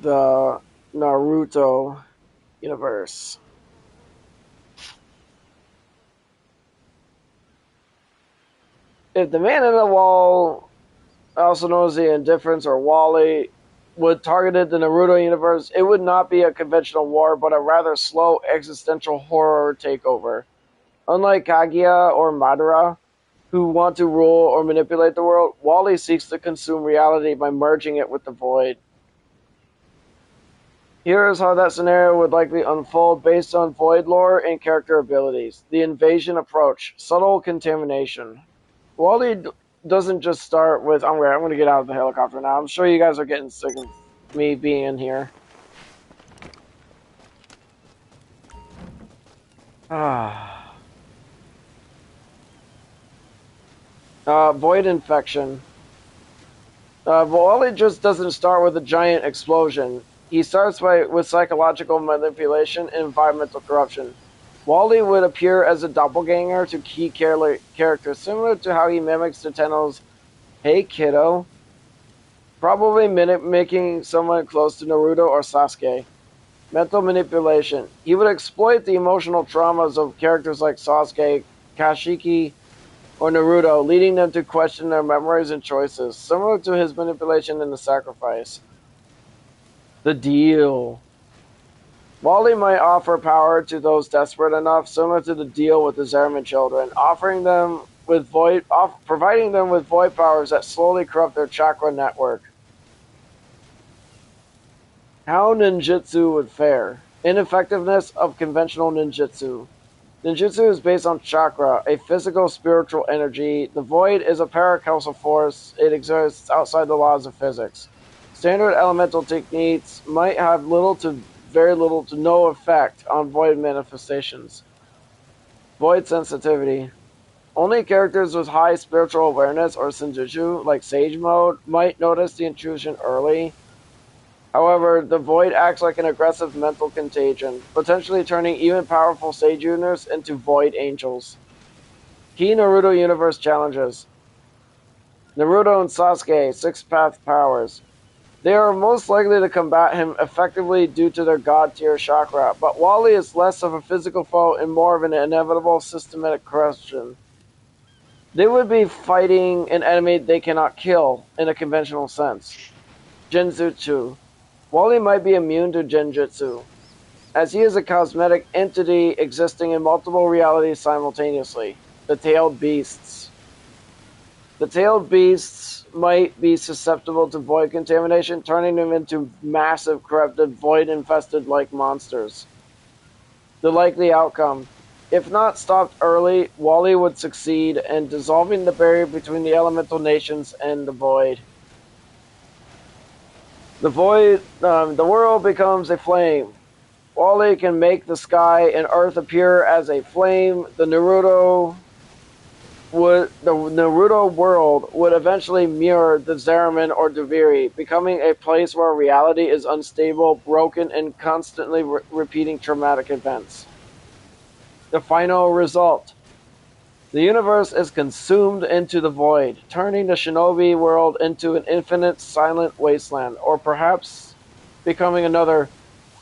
the Naruto universe? If the man in the wall, also known as the Indifference or Wally, would target the Naruto universe, it would not be a conventional war, but a rather slow existential horror takeover. Unlike Kaguya or Madara, who want to rule or manipulate the world, Wally seeks to consume reality by merging it with the void. Here is how that scenario would likely unfold based on void lore and character abilities. The invasion approach. Subtle contamination. Wally doesn't just start with, I'm going to get out of the helicopter now. I'm sure you guys are getting sick of me being in here. Void infection. Wally just doesn't start with a giant explosion. He starts with psychological manipulation and environmental corruption. Wally would appear as a doppelganger to key characters, similar to how he mimics Nintendo's "Hey Kiddo," probably mimicking someone close to Naruto or Sasuke. Mental manipulation. He would exploit the emotional traumas of characters like Sasuke, Kashiki, or Naruto, leading them to question their memories and choices, similar to his manipulation in The Sacrifice. The deal. Wally might offer power to those desperate enough, similar to the deal with the Zerman children, providing them with void powers that slowly corrupt their chakra network. How ninjutsu would fare. Ineffectiveness of conventional ninjutsu. Ninjutsu is based on chakra, a physical spiritual energy. The void is a paracausal force. It exists outside the laws of physics. Standard elemental techniques might have little to very little to no effect on void manifestations. Void sensitivity. Only characters with high spiritual awareness or senjutsu, like Sage Mode, might notice the intrusion early. However, the void acts like an aggressive mental contagion, potentially turning even powerful Sage users into void angels. Key Naruto Universe challenges. Naruto and Sasuke, six-path powers. They are most likely to combat him effectively due to their god-tier chakra, but Wally is less of a physical foe and more of an inevitable systematic question. They would be fighting an enemy they cannot kill, in a conventional sense. Genjutsu. Wally might be immune to Genjutsu, as he is a cosmetic entity existing in multiple realities simultaneously. The Tailed Beasts. The Tailed Beasts might be susceptible to void contamination, turning them into massive, corrupted, void-infested-like monsters. The likely outcome. If not stopped early, Wally would succeed in dissolving the barrier between the elemental nations and the void. The world becomes a flame. Wally can make the sky and earth appear as a flame. The Naruto world would eventually mirror the Zeraman or Duviri, becoming a place where reality is unstable, broken, and constantly repeating traumatic events. The final result. The universe is consumed into the void, turning the shinobi world into an infinite silent wasteland, or perhaps becoming another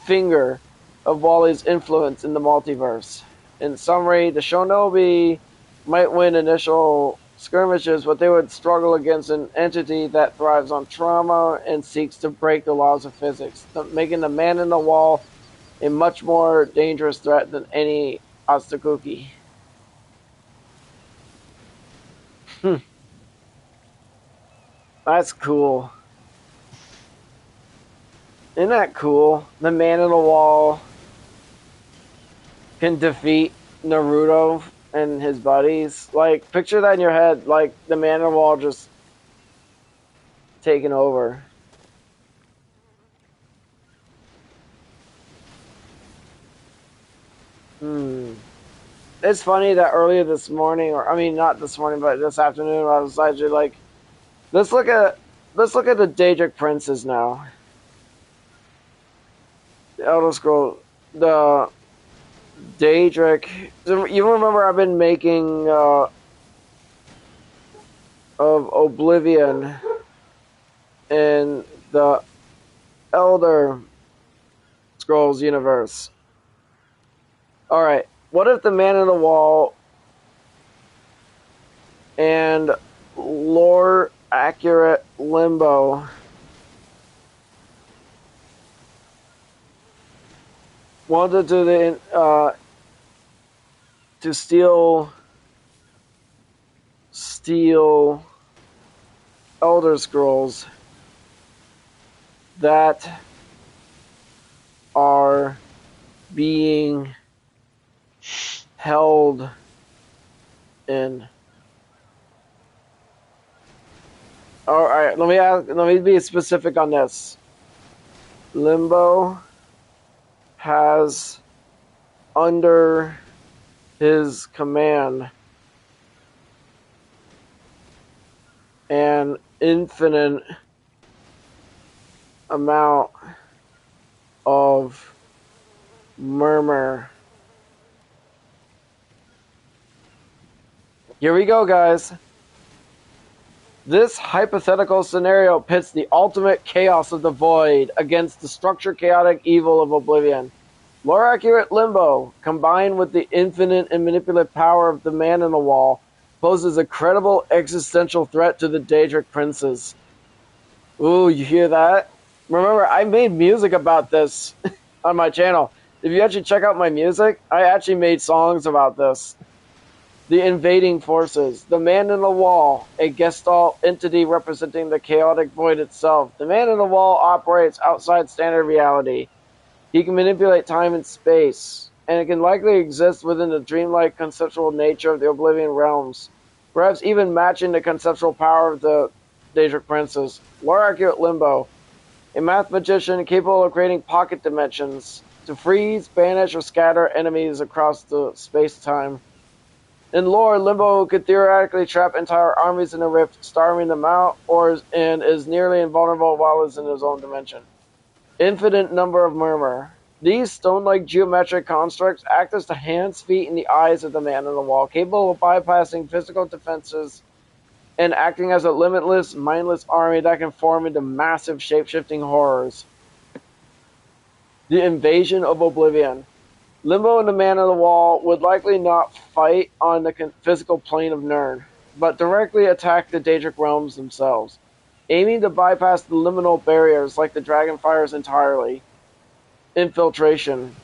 finger of Wally's influence in the multiverse. In summary, the shinobi might win initial skirmishes, but they would struggle against an entity that thrives on trauma and seeks to break the laws of physics, making the man in the wall a much more dangerous threat than any Astakuki. That's cool. Isn't that cool? The man in the wall can defeat Naruto and his buddies. Like, picture that in your head, like the man in the wall just taking over. It's funny that earlier this morning, or I mean not this morning, but this afternoon, I was actually like, let's look at the Daedric princes now. The Elder Scroll, the Daedric. You remember I've been making of Oblivion in the Elder Scrolls universe. Alright, what if the man in the wall and lore accurate Limbo wanted to steal Elder Scrolls that are being held in. All right, let me be specific on this. Limbo has under his command an infinite amount of murmur. Here we go, guys. This hypothetical scenario pits the ultimate chaos of the void against the structured chaotic evil of Oblivion. Lore accurate Limbo, combined with the infinite and manipulative power of the man in the wall, poses a credible existential threat to the Daedric princes. Ooh, you hear that? Remember, I made music about this on my channel. If you actually check out my music, I actually made songs about this. The invading forces. The man in the wall, a gestalt entity representing the chaotic void itself. The man in the wall operates outside standard reality. He can manipulate time and space. and it can likely exist within the dreamlike conceptual nature of the Oblivion realms, perhaps even matching the conceptual power of the Daedric princes. Lore-accurate Limbo, a math magician capable of creating pocket dimensions to freeze, banish, or scatter enemies across the space-time. In lore, Limbo could theoretically trap entire armies in a rift, starving them out, and is nearly invulnerable while is in his own dimension. Infinite number of murmur. These stone-like geometric constructs act as the hands, feet, and the eyes of the man on the wall, capable of bypassing physical defenses and acting as a limitless, mindless army that can form into massive shape-shifting horrors. The invasion of Oblivion. Limbo and the Man on the Wall would likely not fight on the physical plane of Nirn, but directly attack the Daedric realms themselves, aiming to bypass the liminal barriers like the Dragonfires entirely. Infiltration.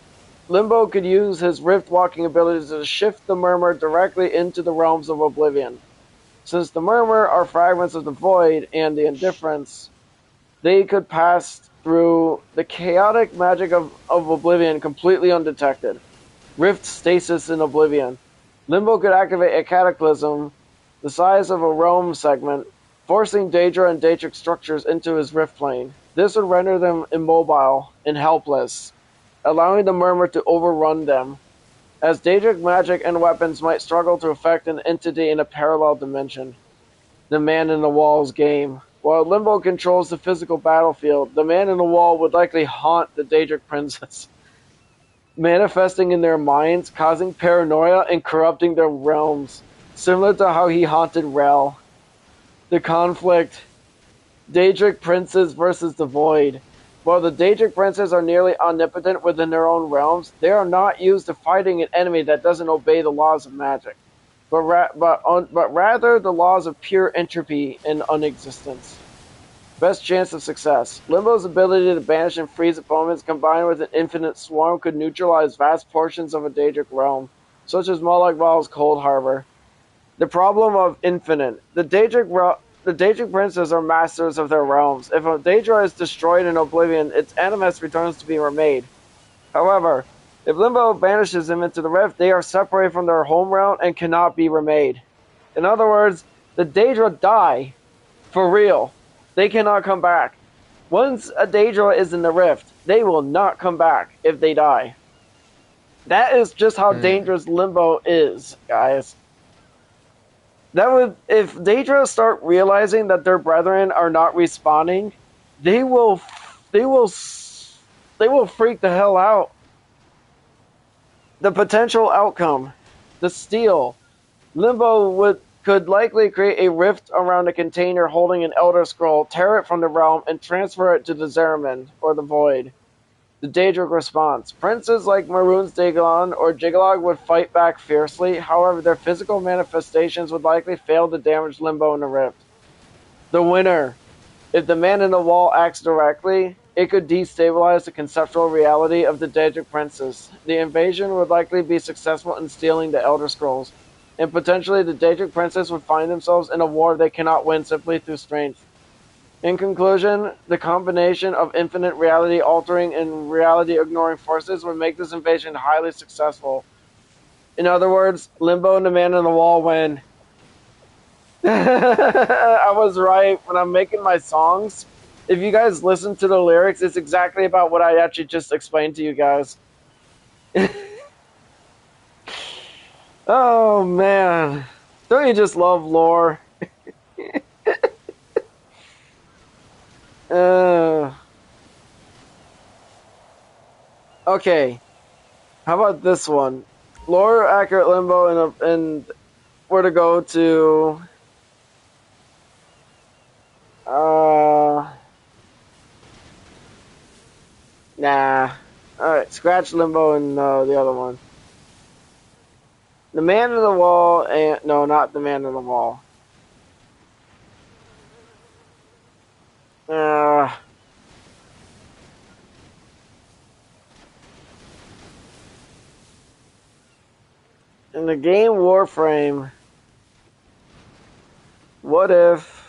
Limbo could use his rift-walking abilities to shift the Murmur directly into the realms of Oblivion. Since the Murmur are fragments of the Void and the Indifference, they could pass through the chaotic magic of Oblivion completely undetected. Rift stasis in Oblivion. Limbo could activate a cataclysm the size of a realm segment, forcing Daedra and Daedric structures into his rift plane. This would render them immobile and helpless, allowing the Murmur to overrun them, as Daedric magic and weapons might struggle to affect an entity in a parallel dimension. The Man in the Wall's game. While Limbo controls the physical battlefield, the Man in the Wall would likely haunt the Daedric princes, manifesting in their minds, causing paranoia, and corrupting their realms, similar to how he haunted Rel. The conflict. Daedric princes versus the Void. While the Daedric princes are nearly omnipotent within their own realms, they are not used to fighting an enemy that doesn't obey the laws of magic, but rather the laws of pure entropy and unexistence. Best chance of success. Limbo's ability to banish and freeze opponents combined with an infinite swarm could neutralize vast portions of a Daedric realm, such as Molag Bal's Cold Harbor. The problem of infinite. The Daedric princes are masters of their realms. If a Daedra is destroyed in Oblivion, its animus returns to be remade. However, if Limbo banishes them into the Rift, they are separated from their home realm and cannot be remade. In other words, the Daedra die. For real. They cannot come back. Once a Daedra is in the Rift, they will not come back if they die. That is just how dangerous Limbo is, guys. That would, if Daedra start realizing that their brethren are not responding, they will freak the hell out. The potential outcome, the steal. Limbo could likely create a rift around a container holding an Elder Scroll, tear it from the realm, and transfer it to the Zeramin, or the Void. The Daedric response. Princes like Maroon's Dagon or Jigalog would fight back fiercely, however their physical manifestations would likely fail to damage Limbo in the rift. The winner. If the Man in the Wall acts directly, it could destabilize the conceptual reality of the Daedric princes. The invasion would likely be successful in stealing the Elder Scrolls, and potentially the Daedric princes would find themselves in a war they cannot win simply through strength. In conclusion, the combination of infinite reality-altering and reality-ignoring forces would make this invasion highly successful. In other words, Limbo and the Man on the Wall win. I was right. When I'm making my songs, if you guys listen to the lyrics, it's exactly about what I actually just explained to you guys. Oh, man. Don't you just love lore? Okay. How about this one? Lore accurate Limbo and where to go to nah. Alright, scratch Limbo and the other one. The Man in the Wall and no, not the Man in the Wall. In the game Warframe, what if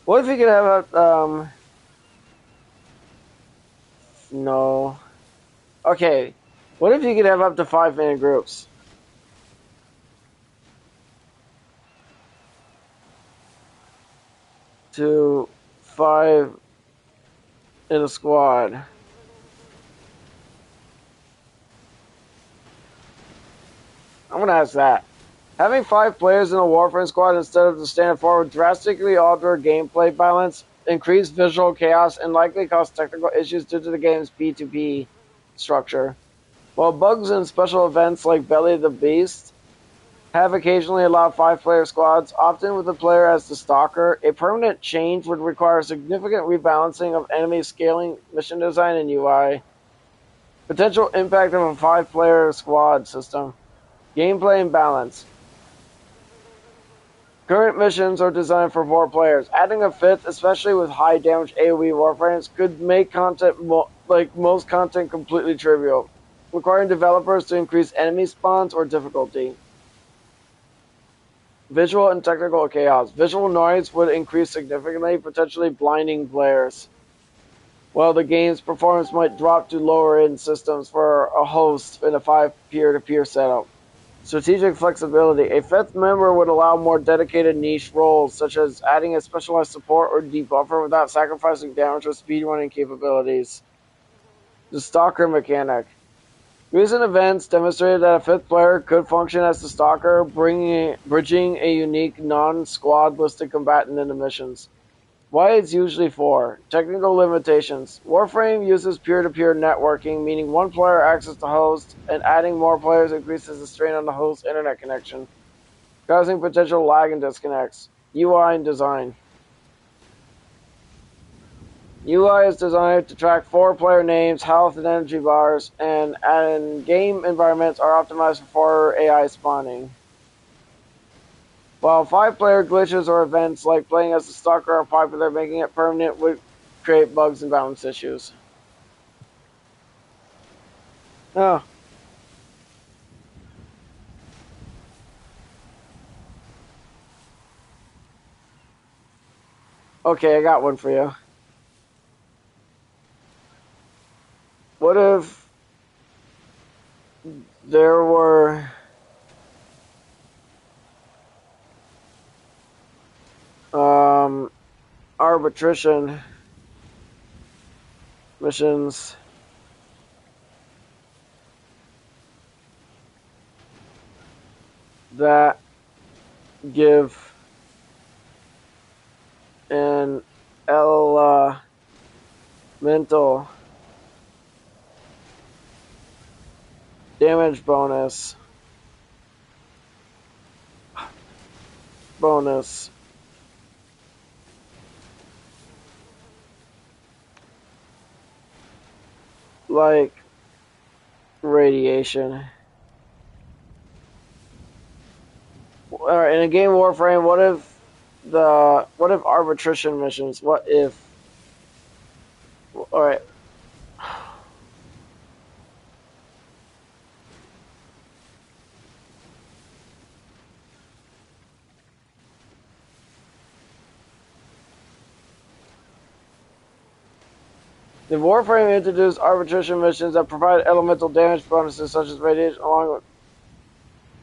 what if you could have No. Okay. What if you could have up to 5-man groups? To 5 in a squad. I'm gonna ask that. Having 5 players in a Warframe squad instead of the standard 4 would drastically alter gameplay balance, increase visual chaos, and likely cause technical issues due to the game's P2P structure. While bugs and special events like Belly of the Beast have occasionally allowed 5-player squads, often with a player as the stalker, a permanent change would require significant rebalancing of enemy scaling, mission design, and UI. Potential impact of a 5-player squad system. Gameplay and balance. Current missions are designed for 4 players. Adding a 5th, especially with high damage AoE warframes, could make content like most content completely trivial, requiring developers to increase enemy spawns or difficulty. Visual and technical chaos. Visual noise would increase significantly, potentially blinding players, while the game's performance might drop to lower-end systems for a host in a 5 peer-to-peer setup. Strategic flexibility. A 5th member would allow more dedicated niche roles, such as adding a specialized support or debuffer without sacrificing damage or speedrunning capabilities. The Stalker mechanic. Recent events demonstrated that a 5th player could function as the Stalker, bridging a unique non-squad listed combatant into missions. Why it's usually 4. Technical limitations. Warframe uses peer-to-peer networking, meaning one player accesses the host, and adding more players increases the strain on the host's internet connection, causing potential lag and disconnects. UI and design. UI is designed to track 4-player names, health, and energy bars, and game environments are optimized for AI spawning. While 5-player glitches or events like playing as a stalker are popular, making it permanent would create bugs and balance issues. Oh. Okay, I got one for you. What if there were arbitration missions that give an elemental damage bonus like radiation. Alright, in a game Warframe, what if arbitration missions? What if? Alright. If Warframe introduced arbitration missions that provide elemental damage bonuses such as radiation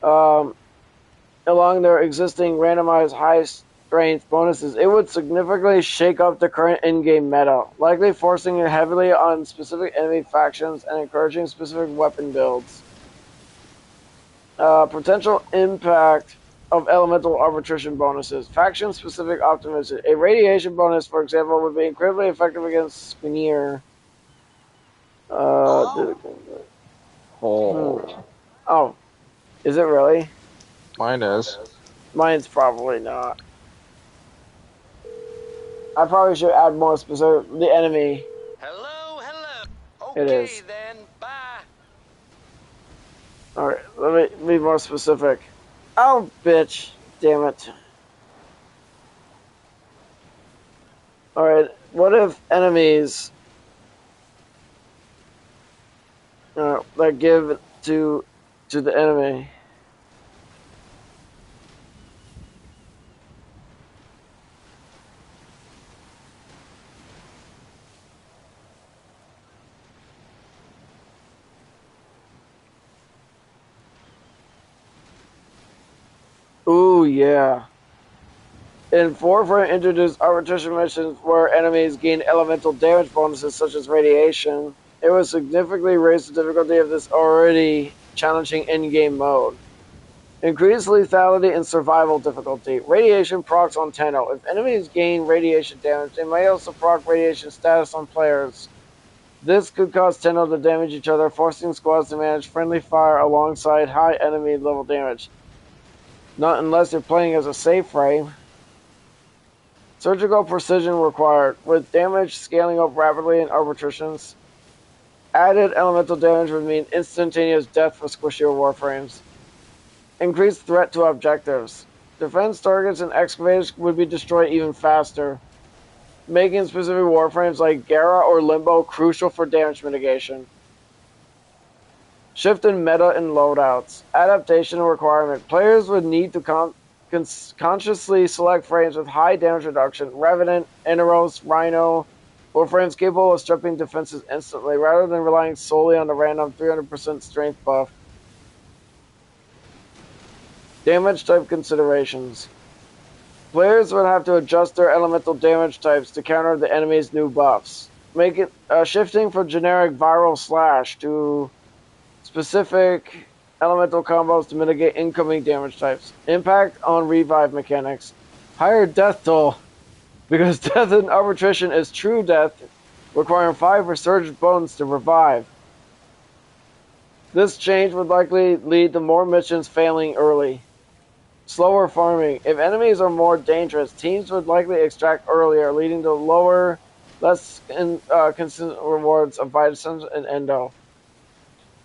along their existing randomized high strength bonuses, it would significantly shake up the current in-game meta, likely forcing it heavily on specific enemy factions and encouraging specific weapon builds. Potential impact of elemental arbitration bonuses. Faction-specific optimization. A radiation bonus, for example, would be incredibly effective against Squeenier. Oh, is it really?
Mine is.
Mine's probably not. I probably should add more specific. The enemy.
Hello, hello.
It
Okay,
is.
then. Bye.
Alright, let me be more specific. Oh, bitch. Damn it. Alright, what if enemies that give to the enemy? Ooh, yeah. In Warframe introduced arbitration missions where enemies gain elemental damage bonuses such as radiation. It would significantly raise the difficulty of this already challenging in-game mode. Increased lethality and survival difficulty. Radiation procs on Tenno. If enemies gain radiation damage, they may also proc radiation status on players. This could cause Tenno to damage each other, forcing squads to manage friendly fire alongside high enemy level damage. Not unless you're playing as a safe frame. Surgical precision required. With damage scaling up rapidly in arbitrations, added elemental damage would mean instantaneous death for squishier warframes. Increased threat to objectives. Defense targets and excavators would be destroyed even faster, making specific warframes like Gara or Limbo crucial for damage mitigation. Shift in meta and loadouts. Adaptation requirement. Players would need to consciously select frames with high damage reduction, Revenant, Inaros, Rhino, or frames capable of stripping defenses instantly, rather than relying solely on the random 300% strength buff. Damage type considerations. Players would have to adjust their elemental damage types to counter the enemy's new buffs. Make it shifting from generic viral slash to specific elemental combos to mitigate incoming damage types. Impact on revive mechanics. Higher death toll, because death in arbitration is true death, requiring 5 resurgent bones to revive. This change would likely lead to more missions failing early. Slower farming. If enemies are more dangerous, teams would likely extract earlier, leading to lower, less consistent rewards of Vitacens and Endo.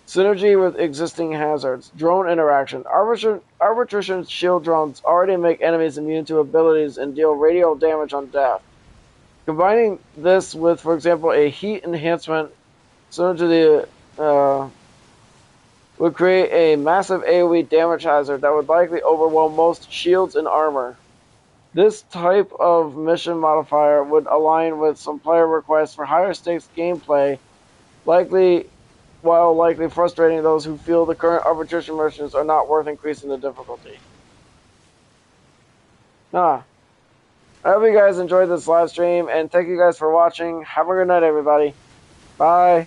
Synergy with existing hazards. Drone interaction. Arbitration shield drones already make enemies immune to abilities and deal radial damage on death. Combining this with, for example, a heat enhancement similar to the would create a massive AoE damage hazard that would likely overwhelm most shields and armor. This type of mission modifier would align with some player requests for higher stakes gameplay, while likely frustrating those who feel the current arbitration missions are not worth increasing the difficulty. I hope you guys enjoyed this live stream, and thank you guys for watching. Have a good night, everybody. Bye.